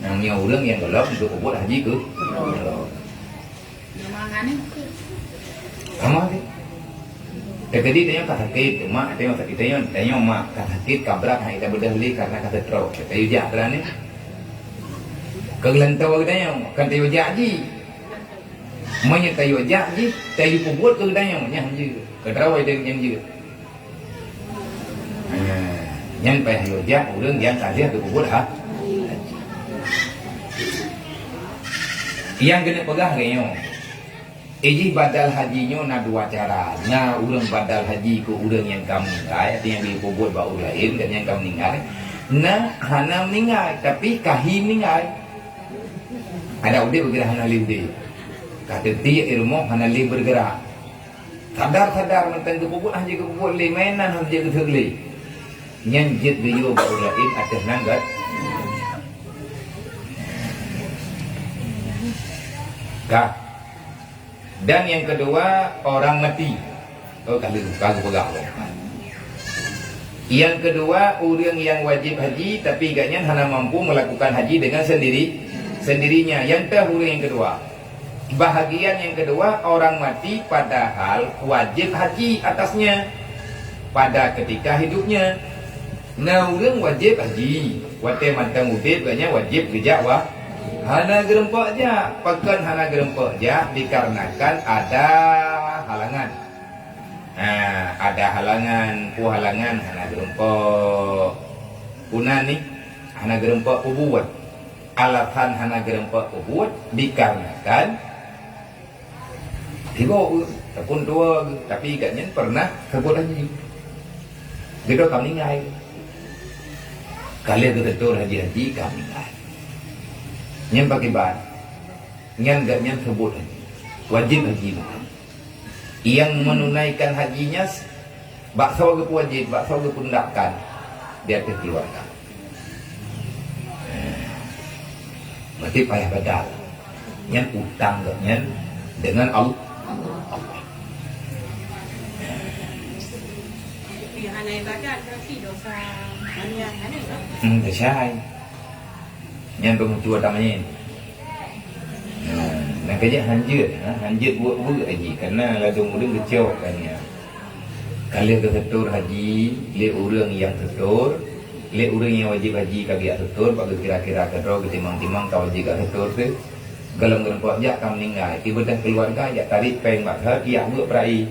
Namanya orang yang kalau untuk buat haji ke? Sama ni. Tadi tanya kata sakit, mak tanya sakit tanya mak kata sakit kabrak hai kita berdahli karena kata teruk. Kata ujak terane. Kegelantau tanya kan tayo jadi. Manya tayo jadi, tayo pubut ke tanya nya haji. Kedrawai dia yang je. Nyan payah yo jak urang yang kali tu pubut ha. Yang kena pegah kayaknya. Iji badal hajinya na dua cara. Na urang badal haji ku urang yang kam ninggai, atau yang dipobot ba urang lain dan yang kam ninggai. Na hana ninggai tapi kahim ninggai. Ada udah bergerak hana liude. Kata dia ilmu hana li bergerak. Sadar mentang ke pobot haji ke pobot le mainan haji ke terle. Nyan jet geyo ba urang lain atas nanggat. Kah. Dan yang kedua orang mati. Oh kalau pegang. Yang kedua orang yang wajib haji tapi agaknya hanya mampu melakukan haji dengan sendirinya. Yang orang yang kedua. Bahagian yang kedua orang mati padahal wajib haji atasnya pada ketika hidupnya. Nah orang wajib haji. Wate mantang udip agaknya wajib kerja wah. Hana gerempak je, pakan hana gerempak je dikarenakan ada halangan. Ada halangan, hana gerempak. Punan ni hana gerempak ubuat. Alatan hana gerempak ubuat dikarenakan tiga ataupun dua tapi katnya pernah sebut haji. Dia kami ngai. Kalian betul haji kami ngai. Nyan pakai bar, nyan gak nyan sebut haji, wajib haji. Yang menunaikan hajinya, bakso ke wajib, bakso ke pundakan, dia kekeluarga. Berarti payah badal. Nyan utang gak nyan dengan Allah. Aneh baca berarti dosa aneh kan? Dosa. Nyan pengucuan namanya. Nak kerja hanjut, hanjut buat haji kerana ladung orang kecil kan ya. Kalau ke setor haji, le orang yang setor, le orang yang wajib haji kagak setor, bagi kira-kira kedro ketimang-timang kau wajib gak setor tu. Galang-galang buat jak kam meninggal, ibadah keluarga jak tarik peng bakar, ia buat perai.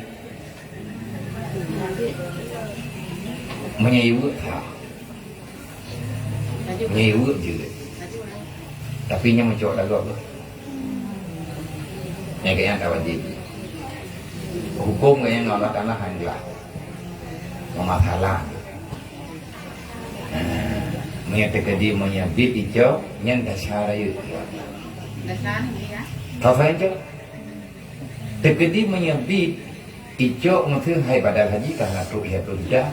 Menyaibu tak, menyaibu je. Tapi nya mencok dah gak. Yang kayaknya tak wajib. Hukum kayaknya Allah Ta'ala hanyalah memasalah. Menyatakan dia menyabit hijau yang dasar ayu. Dasar ni ya. Tahu saja. Terkedi menyabit hijau maksud hai badal haji karena ru'yah dah.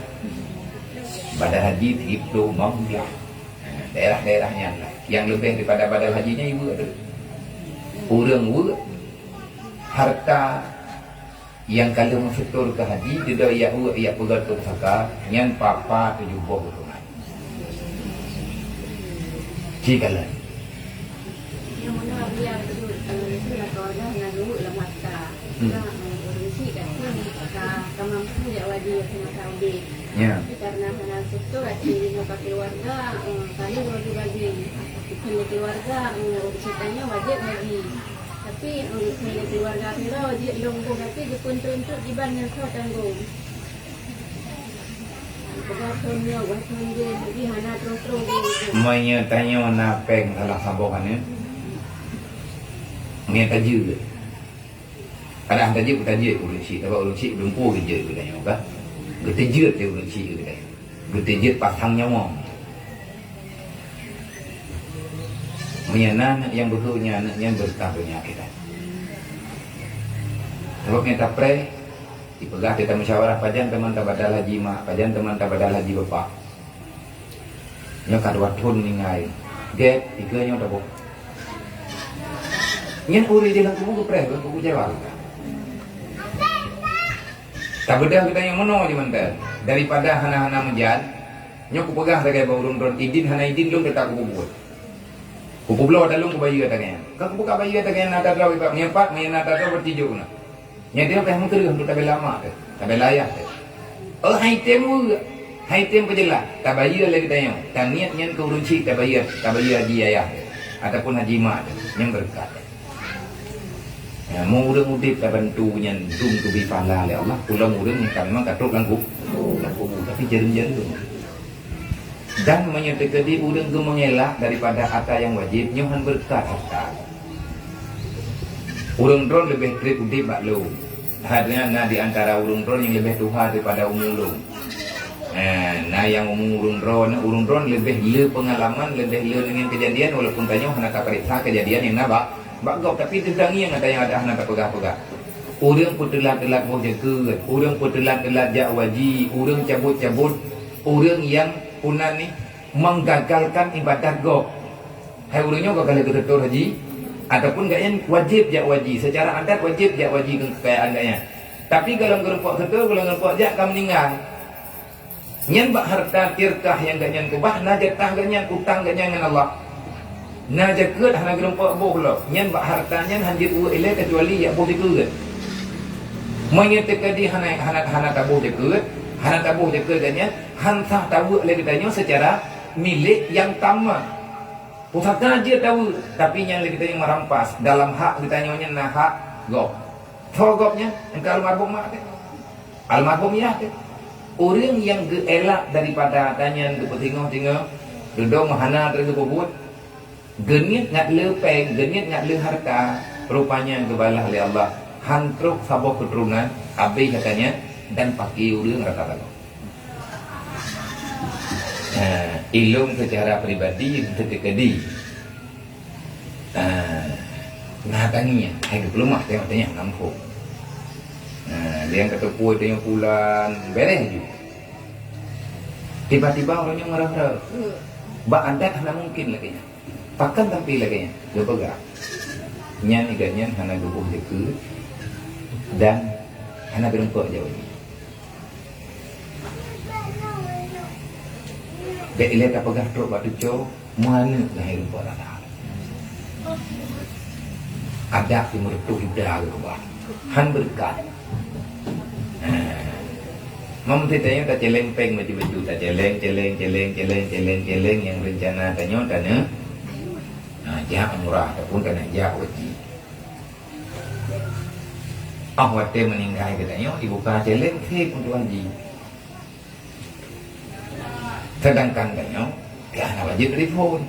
Badal haji itu mamlah. Daerah-daerahnya lah. Yang lebih daripada badal hajinya ibu ada. Orang harta yang kalau mensetor ke haji tidak ia pegang tu saka nyan papa 70 orang. Cikalan. Yang mana dia itu lah keluarga dengan dulu lah mata. Orang sih kat sini kamang tu dia wajib kena Saudi. Ya. Karena kena setor di muka keluarga kali wajib. Kena keluarga ceritanya wajib lagi. Tapi kena keluarga kita wajib longgo tapi dituntut di banyak kau tanggung. Pegawainya wajib dia di mana terus Menyatanya napeng salah sabokannya. Menyata juga. Ada taji taji urut si, tapi urut si belum pun kerja kita yang apa? Kita jut dia urut si kita. Kita jut pasang nyawa. Menyana yang betulnya yang bertahunnya kita. Sebab kita pre dipegah kita musyawarah pajan teman tabadal haji mak, pajan teman tabadal haji bapak. Nya kadua thun ni ngai. Gap ikanya dah bo. Nyen uri dia lang kubu pre kubu jawab. Tak bedah kita yang meno je mantan. Daripada hana-hana menjad, nya ku pegah sebagai baurun ron idin hana idin lung kita kubu buat. Kubu belah dalung ku bayi katanya. Kau buka bayi katanya nak tahu ipak nyepat, nak tahu bertijuk na. Nya dia peh mengkerih untuk tak lama tu. Tak layak tu. Oh hai tem pejelah. Tak bayi lagi tanya. Tak niat nyen ku runci tak bayi haji ayah ataupun haji mak yang berkat. Ya, mau urang udip tak bantu nyen dung tu bi pahala le Allah. Pulang urang ni kan memang katruk langkup. Tapi jarum-jarum. Dan menyatakan di urang ke mengelak daripada harta yang wajib nyohan berkat harta. Urang dron lebih trip udip baklu. Hadnya di antara urang dron yang lebih tuha daripada umulung. Nah yang urang dron lebih le pengalaman, lebih le dengan kejadian walaupun tanya hendak periksa kejadian yang nabak. Bagau tapi tentang yang ada hendak pegah-pegah. Urang pun telat-telat mau jaga, urang pun telat-telat jak wajib, urang cabut-cabut, urang yang punan ni menggagalkan ibadat go. Hai urangnya gagal ke setor haji ataupun gak yang wajib jak wajib, secara adat wajib jak wajib kekayaan gaknya. Tapi kalau gerempok setor, kalau gerempok jak kam meninggal. Nyen bak harta tirkah yang gak nyen kubah, najatah gak nyen utang gak nyen dengan Allah. Najaket hana gerempok boh lo. Nyen bak hartanya hanjit u ile kecuali ya boh dikeut. Menyatakan di hana tabuh dikeut, hana tabuh dikeut gak nyen hansah tahu le ditanya secara milik yang tama. Pusatnya dia tahu, tapi yang kita yang merampas dalam hak ditanya nah hak gop. Thogopnya engkau almarhum mak teh. Almarhum ya teh. Orang yang elak daripada tanya ke petingah-tingah duduk mahana terus bobot. Genit ngat lepeng, genit ngat le harta, rupanya kebalah oleh Allah. Hantruk sabah keturunan, habis katanya dan pakai urang rata-rata. Ilmu secara pribadi terkedi. Nah tanginya, hai ke pelumah tengok-tengok nampuk. Dia yang kata puai tengok bulan, beres je. Tiba-tiba orangnya ngerah-ngerah. Bak adat hana mungkin lagi. Pakan tapi lagi. Dia pegang. Nyan iganya hana gubuh deke dan hana berempuk jauh ni. Dek ilah tak pegang truk batu co, mana lahir rumput rata. Ada timur itu hidah ke bawah. Han berkat. Mam tanya tak celeng-peng baju-baju tak celeng yang rencana tanya tanya. Jak umrah ataupun tanya jak haji. Waktu meninggal katanya ibu kah celeng ke untuk haji. Sedangkan katanya dia nak wajib telefon.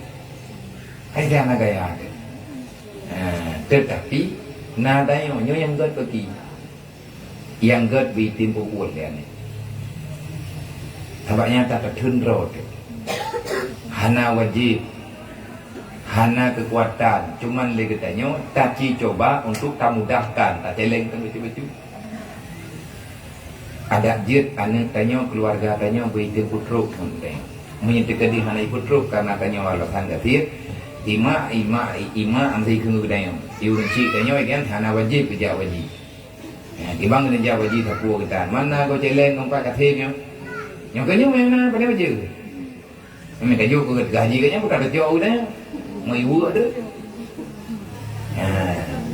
Hai dia nak gaya ada. Tetapi nadanya yang gad pergi. Yang gad bitin pukul dia ni. Tampaknya tak tertun road. Hana wajib. Hana kekuatan. Cuman lagi tanya, taci coba untuk tak mudahkan. Tak teleng kan betul-betul. Ada jid, anak tanya, keluarga tanya, berita putruk. Menyatakan di hana putruk karena tanya alasan kathir. Ima amri kena tanya. Ibu cik tanya, kan, hana wajib kerja wajib. Dibang kerja wajib tak puas kita. Mana kau teleng, kau kathirnya? Yang kerja mana pada wajib? Memang kerja kau gaji kerja, bukan ada jauh dah. Mai buat ada.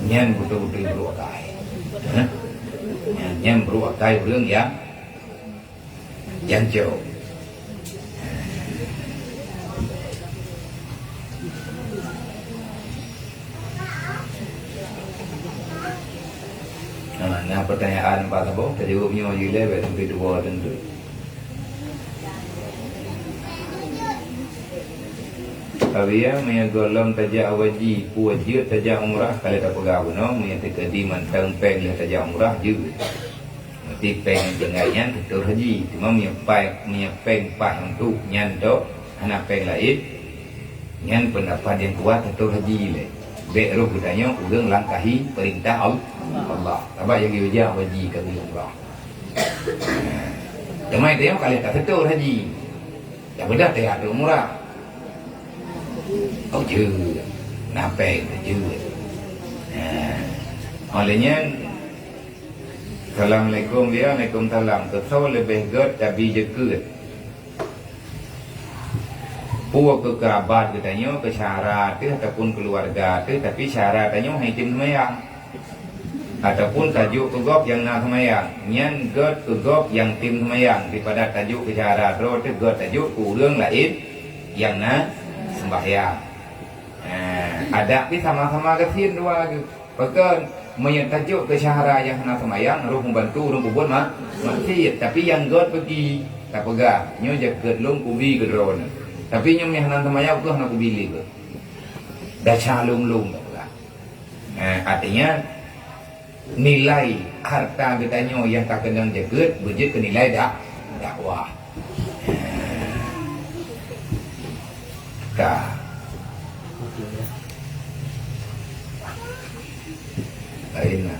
Nyan betul-betul beruakai. Nyan beruakaiរឿងyang jauh. Nah pertanyaan Pak Tabo, terjawabnya juga sampai 2 tentu. Awia menggolong tajak wajib puajir tajak umrah kalau tak pegang benar menyatakan di mantang peng lah tajak umrah je. Mesti peng dengannya betul haji. Cuma menyepeng pak untuk nyantok anak peng lain. Nyan pendapat yang kuat betul haji le. Bek roh katanya ulang langkahi perintah Allah. Sebab yang dia wajib ke umrah. Cuma dia kalau tak betul haji. Tak benar tak ada umrah. Oh je, nampak je. Olehnya, Assalamualaikum dia, Waalaikumsalam. Kesal lebih gad tapi jeket. Puak ke kerabat katanya, ke syarat ataupun keluarga tapi syarat tanya hai tim semayang. Ataupun tajuk ke gop yang nak semayang. Nyan gad ke gop yang tim semayang daripada tajuk ke syarat. Roh tu gad tajuk kurang lain yang nak sembahyang. Ada ni sama-sama kesin dua bahkan menyatajuk ke syahara yang nak semayang roh membantu roh buat masjid tapi yang god pergi tak pegang nyo jaket long kubi ke drone tapi nyo yang nak semayang tu nak kubili ke dah calung-lung tak pegang. Artinya nilai harta katanya yang tak kenang jaket berjit ke nilai dakwah. Lainnya.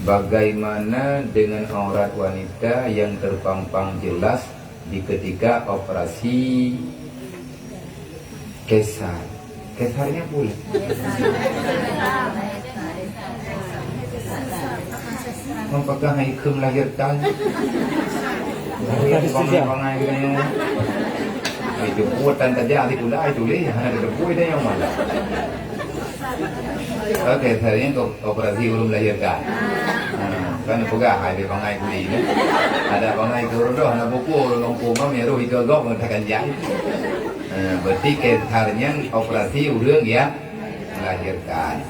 Bagaimana dengan aurat wanita yang terpampang jelas di ketika operasi kesar? Kesarnya boleh. Apakah itu melahirkan? Bangai kita itu kuatan saja di pula itu leh hanya terpuai dah yang mana. Oke, hari ini operasi belum melahirkan. Kan pegah ada bangai kuli ni. Ada bangai turun dah, ada pukul lompo kami roh itu gok mengatakan jang. Berarti keharnya operasi urang ya melahirkan.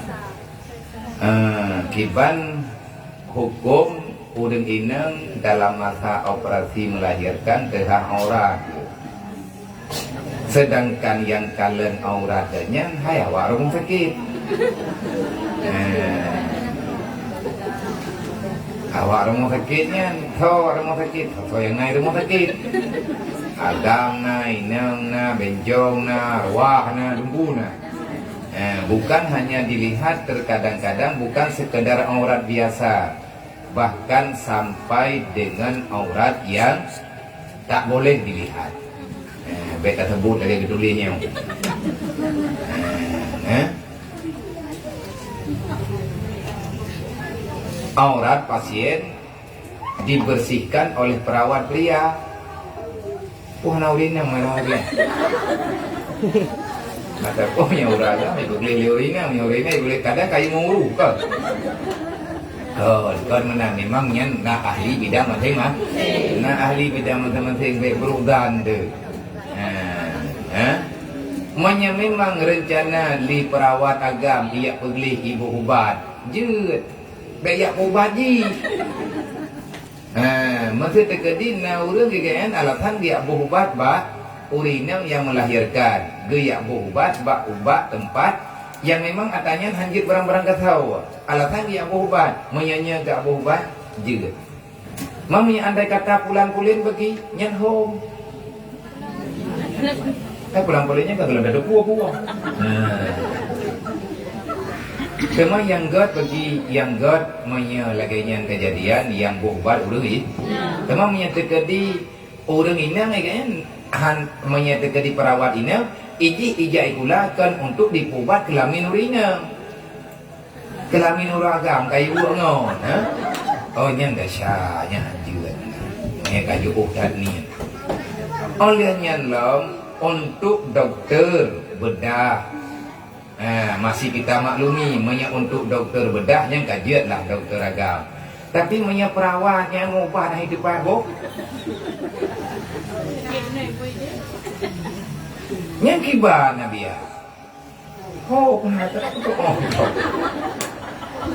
Kiban hukum urang inang dalam masa operasi melahirkan terhah aurat. Sedangkan yang kalian auratnya hai awak rumah sakit. Awak rumah sakitnya, awak rumah sakit, yang naik rumah sakit. Adam na, inang na, benjong na, arwah na, dumbu na. Bukan hanya dilihat terkadang-kadang bukan sekedar aurat biasa, bahkan sampai dengan aurat yang tak boleh dilihat. Beta sebut lagi ketulinya. Aurat pasien dibersihkan oleh perawat pria. Wah, naudin yang mana dia? Ataupun yang uraga ikut liurina boleh kadang kayu muru ke. Kon menang memangnya na ahli bidang masing-masing. Na ahli bidang masing-masing baik berudan tu. Manya memang rencana li perawat agam ia pergi ibu ubat. Jut. Baik ubat ji. Masa terkedi na urang gegaan alatan dia ubat ba urinam yang melahirkan. Ge ubat ba ubat tempat yang memang atanya hanjit barang-barang kasau. Alatan dia ubat, menyanya gak ubat je. Mami andai kata pulang-pulang bagi nyan home. Pulang-pulangnya gak gelap ada puah-puah. Cuma yang God bagi yang God menyalagainya kejadian yang ubat urang ini. Cuma menyatakan di urang ini kan menyatakan di perawat ini ijai ikulakan untuk dipubat kelamin urina. Kelamin uragam kayu ngon. Oh nyan dasyanya anjuran. Nya kayu udat ni. Oleh nyan lom untuk dokter bedah. Masih kita maklumi untuk dokter bedah yang kajian lah dokter agam. Tapi perawat yang ubat hidup bagus. Yang kibar Nabi ya. Oh, kenapa tu? Oh,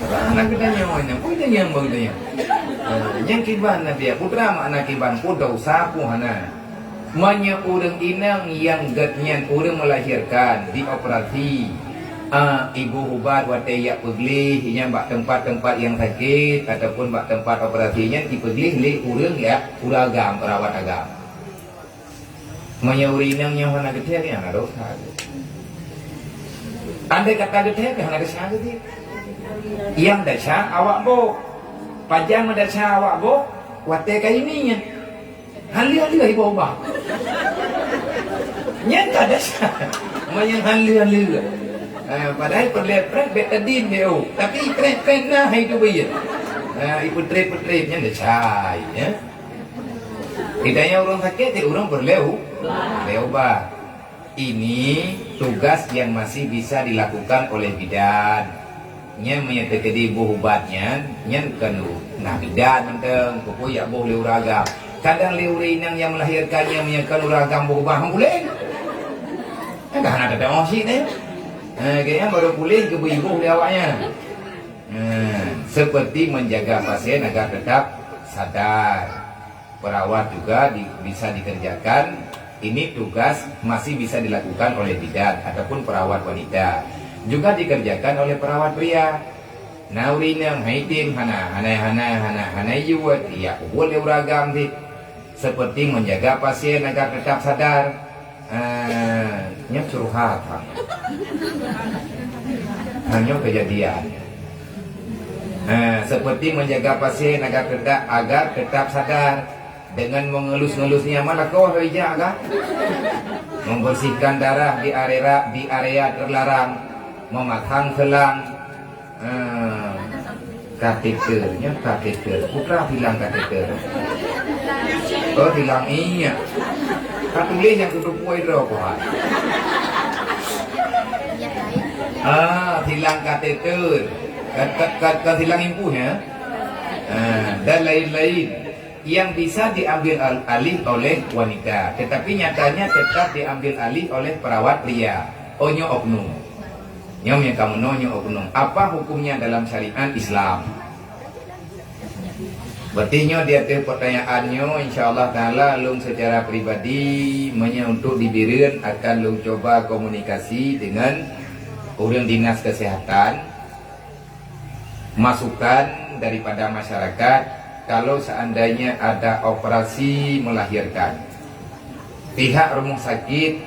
anak kita nyawa punya yang bagusnya. Yang kibar Nabi ya. Putra makna kibar pun dosa pun hana. Manya orang inang yang gatnya orang melahirkan di operasi. Ibu ubat wataya pergi yang bak tempat-tempat yang sakit ataupun bak tempat operasinya dipergi oleh orang ya uragam perawat agam. Menyurinang yang mana kecil yang ada dosa. Andai kata kecil yang ada dosa tu. Yang dosa awak bo, pajang dosa awak bo, wate kaya ini nya. Hali-hali ibu ubah. Yang tak dosa, menyang hali-hali. Padahal perlet-perlet betadin dia. Tapi perlet-perlet nah hidup dia. Ikut trip-tripnya dosa ya. Tidaknya orang sakit, orang berleubat. Ini tugas yang masih bisa dilakukan oleh bidan. Nya menyatakan di ibu ubatnya, nya kan nah bidan menteng, kupu ya boh leuragam. Kadang leurinang yang melahirkannya menyatakan uragam boh ubah boleh. Enggak ada emosi ni. Kayaknya baru pulih ke ibu awaknya. Seperti menjaga pasien agar tetap sadar. Perawat juga bisa dikerjakan. Ini tugas masih bisa dilakukan oleh bidan ataupun perawat wanita. Juga dikerjakan oleh perawat pria. Naurinang haitim hana yuwat ya boleh uragam di seperti menjaga pasien agar tetap sadar. Nya curhat. Hanya kejadian. Seperti menjaga pasien agar tetap sadar. Dengan mengelus-ngelusnya malah kau jaga membersihkan darah di area terlarang, mematang selang, kateternya putra bilang kateter. Oh bilang iya, katulis yang tutup kue rokok. Hilang kateter, hilang impunya, dan lain-lain. Yang bisa diambil alih oleh wanita, tetapi nyatanya tetap diambil alih oleh perawat pria. Onyo oknum, nyom yang kamu nonyo oknum. Apa hukumnya dalam syariat Islam? Berarti dia tu pertanyaannya, insyaallah taala lung secara pribadi untuk diberikan akan lung coba komunikasi dengan orang dinas kesehatan, masukan daripada masyarakat. Kalau seandainya ada operasi melahirkan, pihak rumah sakit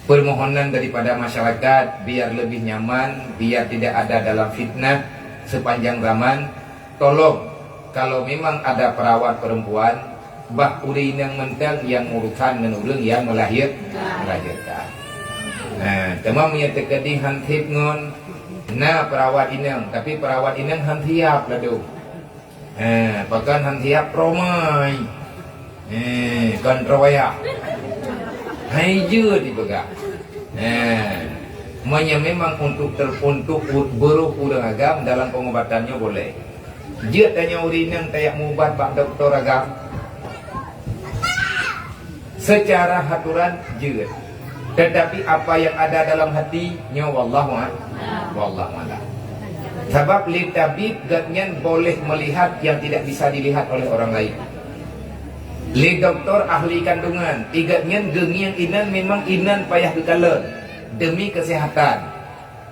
permohonan daripada masyarakat biar lebih nyaman, biar tidak ada dalam fitnah sepanjang zaman, tolong kalau memang ada perawat perempuan bah urin yang mentang yang urusan dengan orang yang melahirkan. Teman menyatakan di hantip ngon perawat inang, tapi perawat inang hantiap ladu. Pakan hantiap romai. Kan rawaya. Hai je dibegak. Manya memang untuk beruh urang agam dalam pengobatannya boleh. Dia tanya urinang tayak mubat Pak Doktor agam. Secara haturan jeut. Tetapi apa yang ada dalam hatinya wallahu a'lam. Sebab li tabib gatnyan boleh melihat yang tidak bisa dilihat oleh orang lain. Li doktor ahli kandungan, igatnyan gengiang inan memang inan payah kekalan demi kesehatan.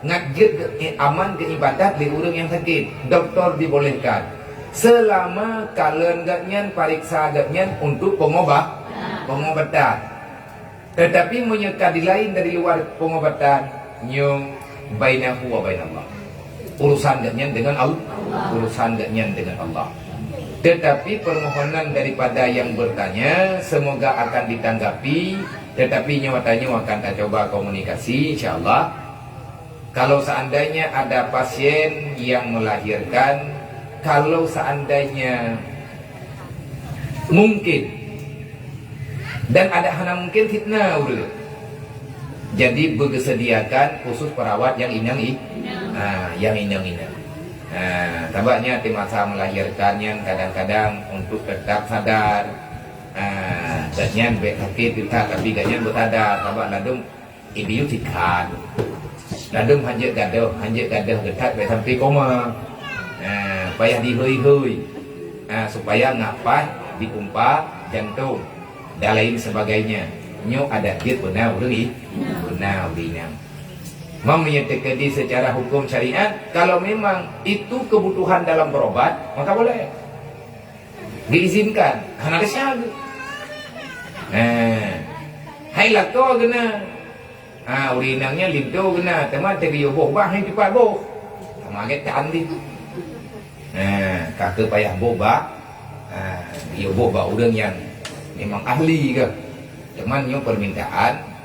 Ngajit aman ke ibadat li urang yang sakit. Doktor dibolehkan. Selama kalen gatnyan pariksa gatnyan untuk pengobatan. Tetapi menyekat di lain dari luar pengobatan nyung bainahu wa bainallah. Urusan gatnyan dengan Allah. Urusan gatnyan dengan Allah. Tetapi permohonan daripada yang bertanya semoga akan ditanggapi. Tetapi nyatanya akan kita coba komunikasi insyaallah. Kalau seandainya ada pasien yang melahirkan, kalau seandainya mungkin dan ada hana mungkin fitnah udah. Jadi bergesediakan khusus perawat yang yang inang-inang. Tabaknya tim masa melahirkannya kadang-kadang untuk tetap sadar. Ganyan baik sakit kita tapi ganyan bersadar. Tabak ladum idiotikan. Ladum hanjat gaduh getak baik sampai koma. Payah dihui-hui. Supaya ngapai diumpa jantung dan lain sebagainya. Nyo ada kit benar udah benar binang. Menyatakan secara hukum syariat, kalau memang itu kebutuhan dalam berobat, maka boleh diizinkan. Karena ada syarat. Hai lato gena. Urinangnya linto gena. Teman teriyo boh bah yang cepat boh. Sama get cantik. Kakek payah boba. Iyo boba udang yang memang ahli ke. Teman nyo permintaan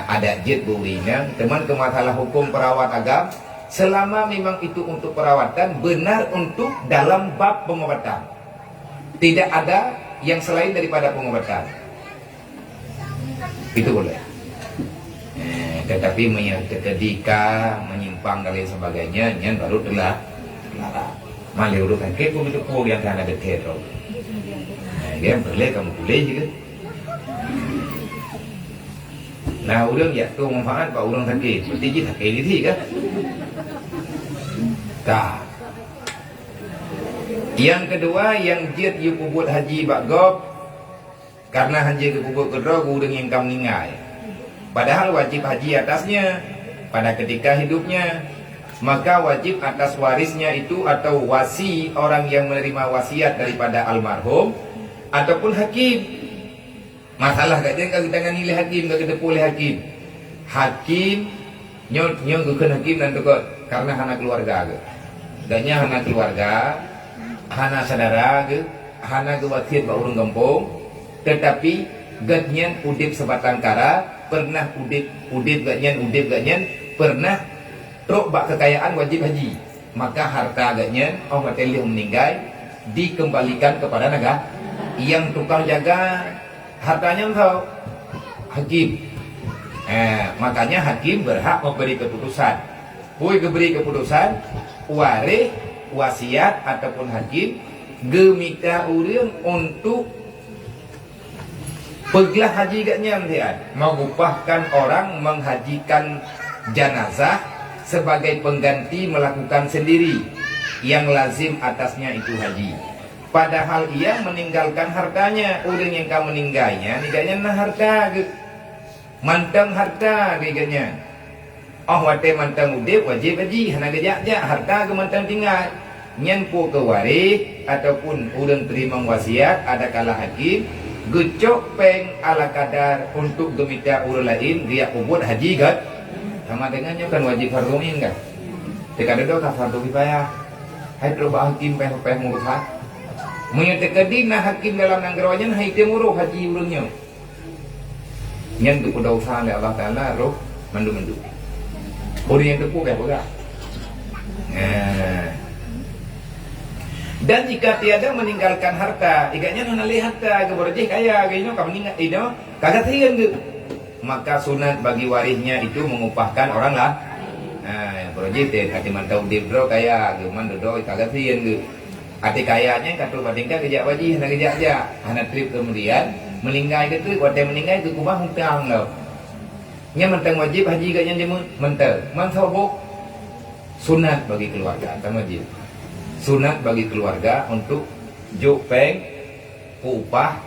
ada jet burinang, teman ke masalah hukum perawat agam, selama memang itu untuk perawatan, benar untuk dalam bab pengobatan. Tidak ada yang selain daripada pengobatan. Itu boleh. Tetapi ketika menyimpang dan lain sebagainya, yang baru telah larang. Malah udah kan kepo itu pun yang kan ada teror. Dia boleh kamu boleh juga. Nah, urang ya tu manfaat pak urang sakit. Berarti kita sakit di kan? Tak. Yang kedua yang jid you kubut haji bak gop karena haji ke kubut kedua urang yang kam ningai. Padahal wajib haji atasnya pada ketika hidupnya. Maka wajib atas warisnya itu atau wasi orang yang menerima wasiat daripada almarhum ataupun hakim. Masalah kat dia kita dengan nilai hakim ke depan oleh hakim. Hakim nyong guken hakim dan tukut karena hana keluarga ke. Danya hana keluarga, hana saudara ke, hana kewakilan ba urang kampung, tetapi gatnyan udip sebatang kara, pernah udip gatnyan pernah truk bak kekayaan wajib haji. Maka harta gatnyan orang mati meninggal dikembalikan kepada negara yang tukang jaga hartanya engkau hakim. Makanya hakim berhak memberi keputusan. Pui memberi keputusan waris wasiat ataupun hakim gemika urang untuk pergilah haji gatnya nantian mengupahkan orang menghajikan jenazah sebagai pengganti melakukan sendiri yang lazim atasnya itu haji. Padahal ia meninggalkan hartanya. Orang yang kau meninggalnya niganya nah harta ke. Mantang harta niganya. Wate mantang udip wajib haji. Hana gejak harta ke mantang tinggal. Nyen pu ke waris ataupun orang terima wasiat ada kala hakim gecok peng ala kadar untuk gemita orang lain dia ubud haji kan. Sama dengannya kan wajib farduin kan. Tidak ada tak fardu kifayah. Hai coba hakim peh murah. Menyatakan dina hakim dalam nanggerawanya hai temuruh haji urangnya. Nyen tu kuda usaha oleh Allah Taala roh mandu-mandu. Orang yang tepu kayak boga. Dan jika tiada meninggalkan harta, iganya nana lihat harta ke borjih kaya gayno kamu meninggal ino kagak tian ge. maka sunat bagi warisnya itu mengupahkan orang lah. Nah, project kata mantau dibro kaya, man dodo kagasian ke. Ati kayanya kata bandingkan kerja wajib, nak kerja aja, hana trip kemudian meninggal ke waktu meninggal ke kubah hutang lo. Nya mentang wajib haji gaknya dia mentang, mansabuk sunat bagi keluarga, tak wajib. Sunat bagi keluarga untuk jopeng upah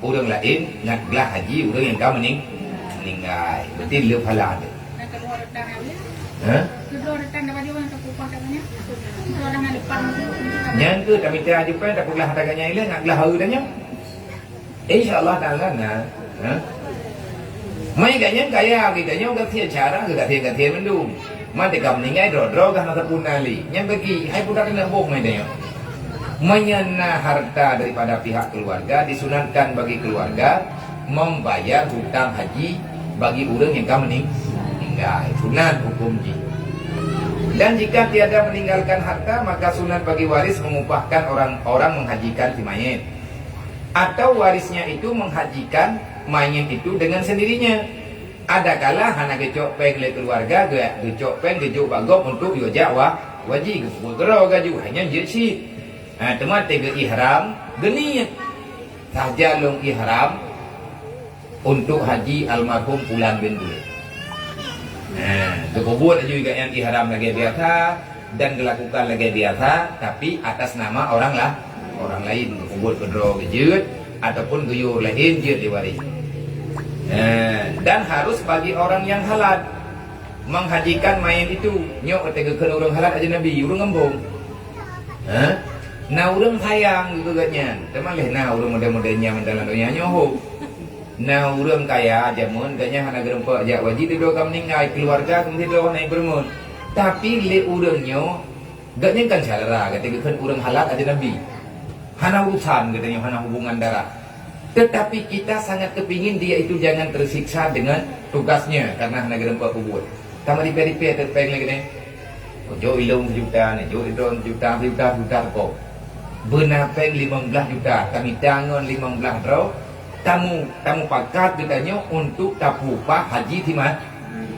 orang lain nak gelah haji orang yang kau meninggal. Berarti dia pahala ada. Nak keluar datang dia. Hah? Keluar datang dapat dia orang terpupah katanya. Keluar dengan depan. Nyan ke tak minta haji pen tak gelah harganya ile nak gelah hari tanya. Insyaallah taala nah. Ha? Mai gaknya kaya kitanya udah tiada cara ke tiada mendung. Mana kam meninggal dro kan nak punali. Yang bagi hai budak nak bok mai tanya. Menyana harta daripada pihak keluarga disunatkan bagi keluarga membayar hutang haji bagi orang yang kau meninggal. Sunat hukumnya. Dan jika tiada meninggalkan harta maka sunat bagi waris mengupahkan orang-orang menghajikan si mayit. Atau warisnya itu menghajikan mayit itu dengan sendirinya. Ada kala hana gecok peng le keluarga gecok peng gecok bagop untuk yojak wajib bergerau gaju hanya jeci. Teman tiga ihram geniat saja long ihram untuk haji almarhum Fulan bin Fulan. Buat juga yang ihram lagi biasa dan dilakukan lagi biasa, tapi atas nama orang lain buat kedro gejut ataupun guyur lain jut diwaris. Dan harus bagi orang yang halal menghajikan mayat itu. Nyok ketegakan orang halal aja Nabi orang ngembung. Nah orang sayang gitu katanya. Teman leh nah orang muda-mudanya mendalam dunia nyoho. Nah orang kaya jamun katanya hana gerempak ajak wajib dia doa meninggal keluarga kemudian doa naik bermun. Tapi le orangnya katanya kan saudara ketegakan orang halal aja Nabi. Hana urusan katanya hana hubungan darah. Tetapi kita sangat kepingin dia itu jangan tersiksa dengan tugasnya karena hana gerempak kubur. Tama di peripe terpeng lagi nih. Jo ilung juta nih, jo itu juta kok. Benapeng 15 juta, kami tangan 15 draw. Tamu pakat katanya untuk tapupah haji timah.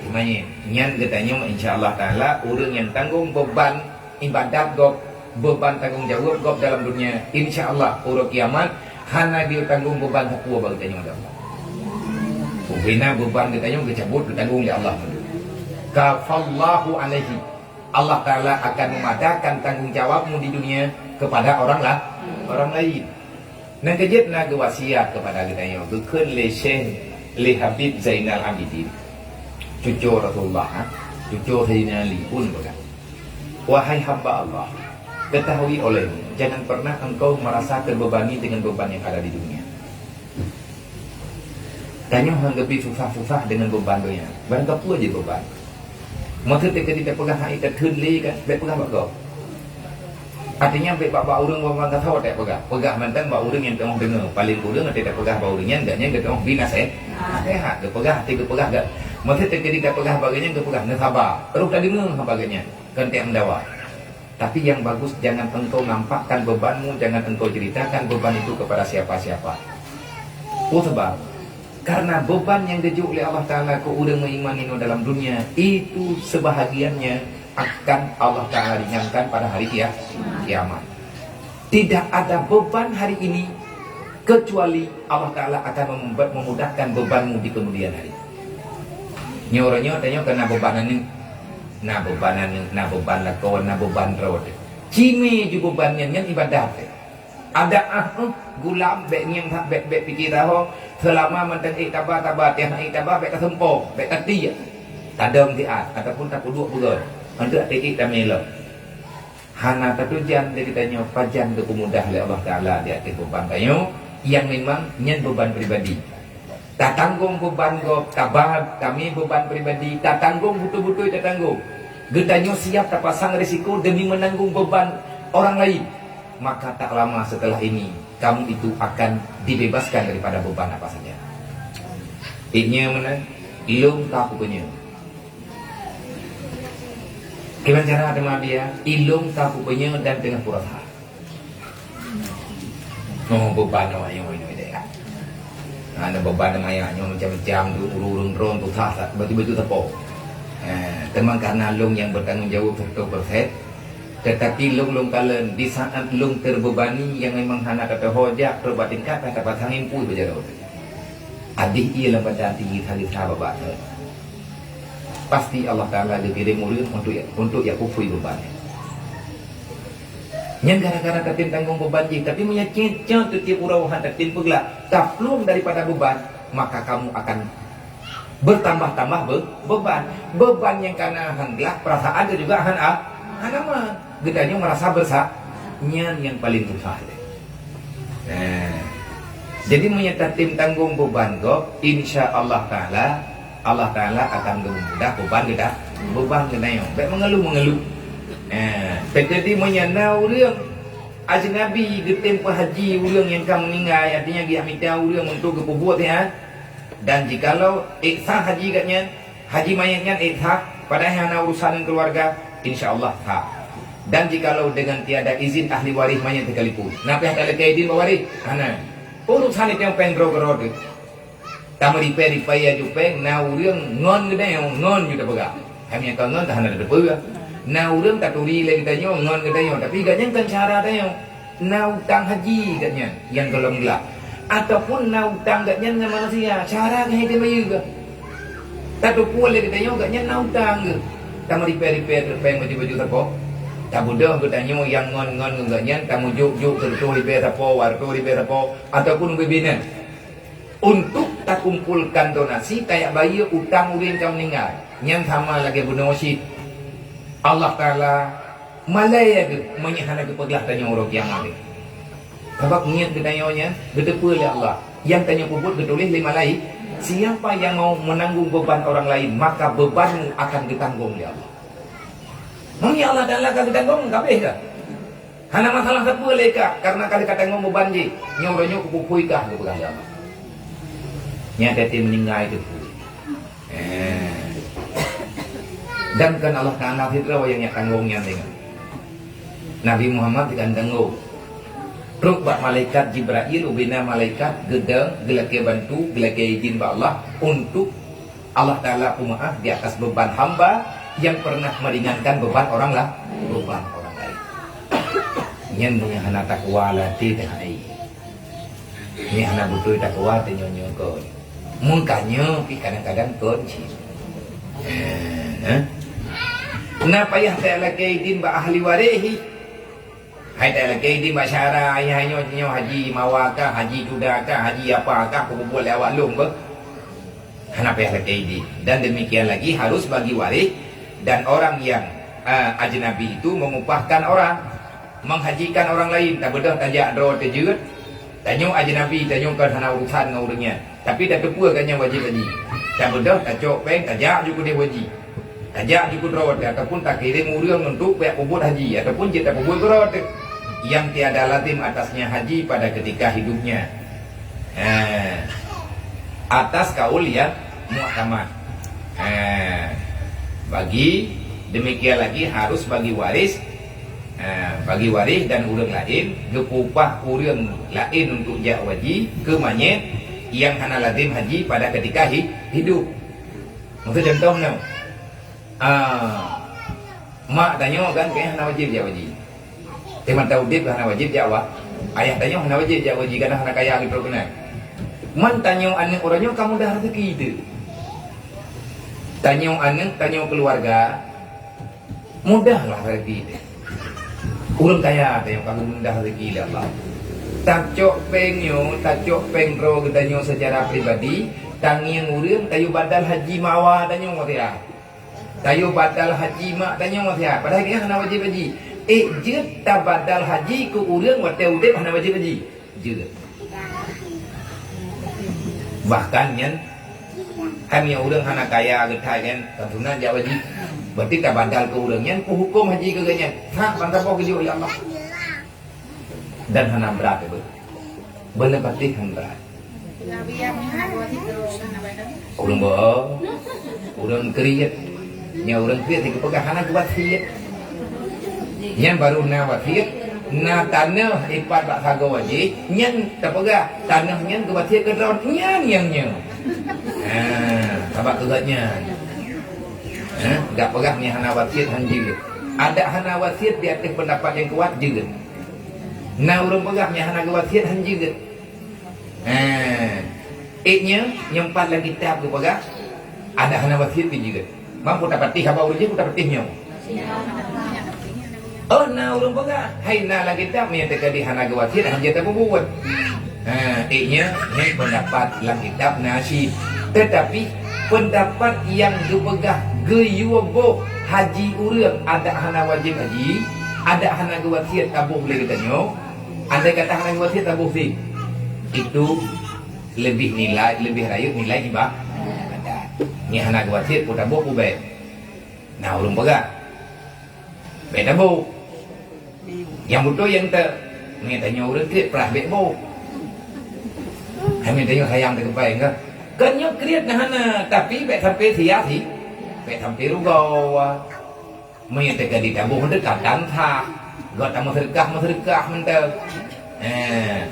Timanya, nyan katanya insyaallah taala orang yang tanggung beban ibadat gop, beban tanggung jawab gop dalam dunia. Insyaallah orang kiamat hana dia tanggung beban hakwa bagi katanya Allah. Bina beban katanya dicabut ditanggung oleh Allah. Kafallahu alaihi. Allah taala akan memadakan tanggung jawabmu di dunia kepada orang lain. Nang kejut nak wasiat kepada kita yang gekun le Syekh le Habib Zainal Abidin. Cucu Rasulullah, cucu Sayyidina Ali pun berkata, wahai hamba Allah, ketahui olehmu, jangan pernah engkau merasa terbebani dengan beban yang ada di dunia. Tanya hanggapi susah-susah dengan beban dunia. Barang apa aja beban. Maksud kita pegang hak ikat kunli kan, pegang bakau. Artinya bapak orang orang kata tak pegang mantan bapak orang yang tengah dengar paling kurang tidak pegang bapak orangnya enggaknya kita tengah bina sehat ke pegang tiga pegang enggak. Maksud kita pegang bagiannya ke pegang sabar. Terus tadi bagainya kan tiap mendawa. Tapi yang bagus jangan engkau nampakkan bebanmu, jangan engkau ceritakan beban itu kepada siapa-siapa. Sebab karena beban yang dijuk oleh Allah Ta'ala ke orang mengimani dalam dunia itu sebahagiannya akan Allah Ta'ala ringankan pada hari kiamat. Tidak ada beban hari ini kecuali Allah Ta'ala akan memudahkan bebanmu di kemudian hari. Nyoranya tanya kena bebanan ini, na beban lakon, na beban road. Cime ju bebannya yang ibadat. Ada gulam bek nyem bek pikir tahu selama mentang tabah tiang tabah bek kesempong bek kati tadam tiat ataupun tak duduk begon untuk titik tamelo hana tatujan dia ditanya pajan ke pemudah oleh Allah Taala di atas beban kayu yang memang nyen beban pribadi tak tanggung beban gop tabah kami beban pribadi tak tanggung betul-betul tak tanggung getanya siap tak pasang risiko demi menanggung beban orang lain. Maka tak lama setelah ini kamu itu akan dibebaskan daripada beban apa saja. Inya mana? Ilung tak punya. Gimana cara ada dia? Ilung tak punya dan dengan pura-pura. Oh beban awak yang ini dia. Ada beban ayahnya macam-macam tu urung drone tu tak betul-betul tepuk. Teman karena long yang bertanggung jawab 100%. Tetapi long kalen di saat long terbebani yang memang hana kata hojak perbatin kata dapat angin pui berjalan. Adik ia lembaga tinggi tali sahabat pasti Allah Taala dikirim murid untuk ya kufui beban. Yang gara-gara tatim tanggung beban je, tapi menyakitkan setiap urahan tatim peglah taplum daripada beban, maka kamu akan bertambah-tambah beban yang karena hendak perasaan dan juga hanama gedanya merasa bersalah yang paling susah. Jadi menyatatim tanggung beban go, insya Allah Taala akan memudah beban gedanya. Baik mengeluh. Jadi menyanau orang ajnabi getempa haji orang yang kamu meninggal, artinya dia minta orang untuk kepubuat ya. Dan jikalau ihsah haji katnya, haji mayatnya ihsah padahal hanya urusan keluarga, insyaallah tak. Dan jikalau dengan tiada izin ahli waris mayat sekalipun, napa ada izin waris? Hana urusan itu yang penggro-gro tu. Tamu repair ya jupeng na urang ngon gede ngon juga pegang. Kami yang ngon tahan ada depa. Na urang tak turi lagi tanya ngon gede tapi ganya kan cara tanya. Na utang haji katnya yang golong gelap. Ataupun na utang katnya dengan manusia. Cara kan itu juga. Tak tu pun lagi tanya katnya na utang ke. Tamu repair peng baju-baju tapo. Tak bodoh katanya yang ngon katnya tamu juk terus repair tapo, warto repair tapo ataupun bebinan. Untuk tak kumpulkan donasi kayak bayi utang urin kau meninggal yang sama lagi berdosi Allah Taala malaya ke menyahana ke peglah tanya orang kiamat ni sebab niat ketanyanya betul oleh Allah yang tanya kubur betulis lima lain siapa yang mau menanggung beban orang lain maka bebanmu akan ditanggung oleh Allah. Mungkin Allah Taala akan ditanggung kabeh ke hana masalah apa leka karena kali kata ngomong beban je nyoronyo kupupui kah ke pegang Allah nyata tim meninggal itu. Dan kan Allah Taala fitrah yang tanggungnya dengan Nabi Muhammad ikan tanggung. Truk bak malaikat Jibril ubina malaikat gedeng gelake bantu gelake izin ba Allah untuk Allah Taala maaf di atas beban hamba yang pernah meringankan beban orang lain. Nyen punya hana takwa latih teh ai. Ini hana betul takwa teh nyonyo ko. Mungkanya kadang-kadang kunci. Kenapa ya saya lagi din ba ahli warihi? Hai tak lagi din ba syara ayahnya haji mawaka, haji kudaka, haji apakah aku boleh awak lung ba? Kenapa ya lagi din? Dan demikian lagi harus bagi waris dan orang yang ajnabi itu mengupahkan orang, menghajikan orang lain. Tak bedah tajak dro terjeut. Tanya ajnabi, tanya kan hana urusan dengan orangnya. Tapi tak tepua kan yang wajib haji. Tak bedah, tak cok peng, tajak juga dia wajib. Tajak juga rawat ataupun tak kirim orang untuk pihak pebut haji ataupun kita pebut rawat yang tiada lazim atasnya haji pada ketika hidupnya. Atas kaul yang muhtamad. Bagi demikian lagi harus bagi waris dan urang lain gepupah urang lain untuk jak wajib ke mayit yang hana lazim haji pada ketika hidup. Maksud contohnya mak tanya kan kayak hana wajib jak wajib. Teman tahu dia hana wajib jak wah. Ayah tanya hana wajib jak wajib karena hana kaya gitu benar. Man tanya anak orangnya kamu dah rezeki itu. Tanya anak, tanya keluarga. Mudahlah rezeki itu. Urang kaya tanya kamu mudah rezeki lah Allah. Tak cok peng ro gedanyo secara pribadi, tangiang urang tayu badal haji mawa tanyo matia. Tayu badal haji mak tanyo matia. Padahal dia hana wajib haji. Je ta badal haji ku urang wate udep hana wajib haji. Je. Bahkan yang kami urang hana kaya getai kan tentunya jak wajib. Berarti tak badal ke urangnya ku hukum haji ke ganya. Hak bantah po ke oleh Allah. Dan hana berat itu. Benar pasti hana berat. Nabi yang buat itu hana berat. Urang bohong. Urang kriat. Nya urang kriat itu pegang hana buat kriat. Yang baru na wasiat na tanah ipat bak saga wajib nyen tapagah tanah nyen ke batia ke raun nyen yang nyen sabak kegatnya gak pegah ni hana wasiat hanjir ada hana wasiat di atas pendapat yang kuat juga na urang pegah ni hana wasiat hanjir iknya nyempat lagi kitab ke pegah ada hana wasiat juga mampu dapat tih apa urang je ku dapat tihnya. Oh, na urang pegah. Hai na lagi tak punya teka di hana gawasir hanya tak buat. Iknya ni pendapat dalam kitab nasi. Tetapi pendapat yang dipegah geyubo haji urang ada hana wajib haji, ada hana gawasir tabuh boleh katanya. Andai kata hana gawasir tabuh sih. Itu lebih nilai, lebih rayut nilai ibah. Ni hana gawasir pun tabuh pun baik. Nah urang pegah. Beda bu. Yang betul yang tak tanya orang kriat perah bek bo. Kami tanya sayang tak kepai enggak. Kenyo kriat nahana tapi bek sampai sia sih. Bek sampai rugau. Mai tak di tabuh dekat dan tha. Gak tak sedekah mentau.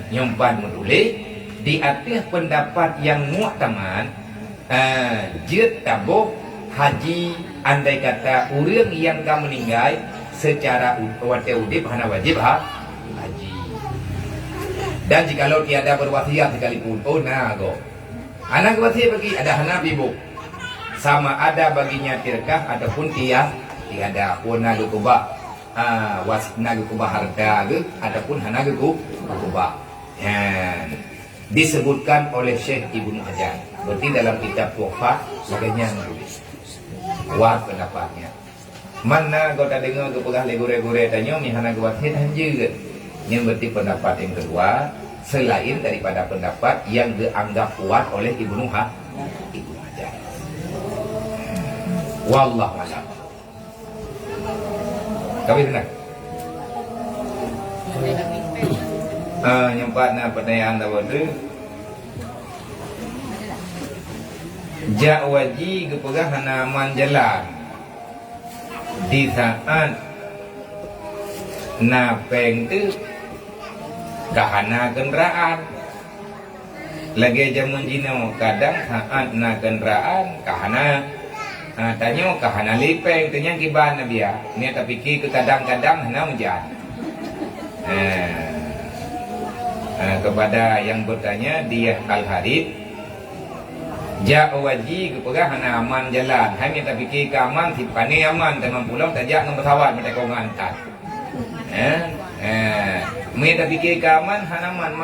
Nyompan menulis di atas pendapat yang mu'tamad jid tabuh haji andai kata orang yang kamu meninggal secara udip hana wajib haji. Dan jikalau tiada berwasiat sekalipun, oh nago. Anak wasiat bagi ada hana bibu. Sama ada baginya tirkah ataupun tiada pun nago kubah. Wasit nago kubah harta ke ataupun hana kubah. Disebutkan oleh Syekh Ibnu Hajar. Berarti dalam kitab Tuhfah sebagainya menulis. Kuat pendapatnya. Mana kau tak dengar kau pegah legure-gure tanya ni hana gawasir hanya yang berarti pendapat yang kedua selain daripada pendapat yang dianggap kuat oleh Ibnu Hajar. Wallahu a'lam. Kami benar. Nyempat na pertanyaan tawar tu. Jak waji ke pegah hana aman jalan. Di saat napeng tu kahana kenderaan lagi jamun jino kadang saat na kenderaan kahana tanya kahana lipeng tanya kiban nabiya ni tapi ke kadang-kadang hana hujan kepada yang bertanya dia Al-Harith ja waji kepegah hana aman jalan hanya tak fikir ke aman si pane aman teman pulau tak jak dengan pesawat mereka kau ngantat me tak fikir ke aman hana aman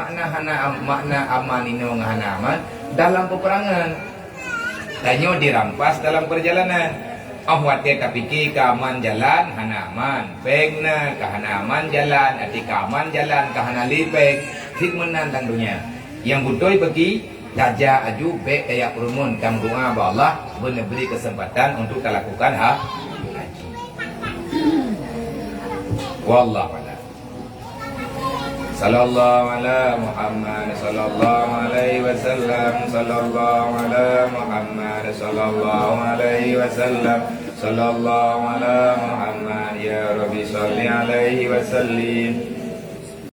makna aman ini hana aman dalam peperangan tanya dirampas dalam perjalanan watir tak fikir ke aman jalan hana aman pengna ke hana aman jalan ati ke aman jalan ke hana lipeng hikmanan tangdunya yang butuh bagi Jaja aju baik kayak rumun kam doa bahwa Allah beri kesempatan untuk kita lakukan haji. Wallahu a'lam. Sallallahu ala Muhammad sallallahu alaihi wasallam sallallahu ala Muhammad sallallahu alaihi wasallam sallallahu ala Muhammad ya Rabbi salli alaihi wasallim.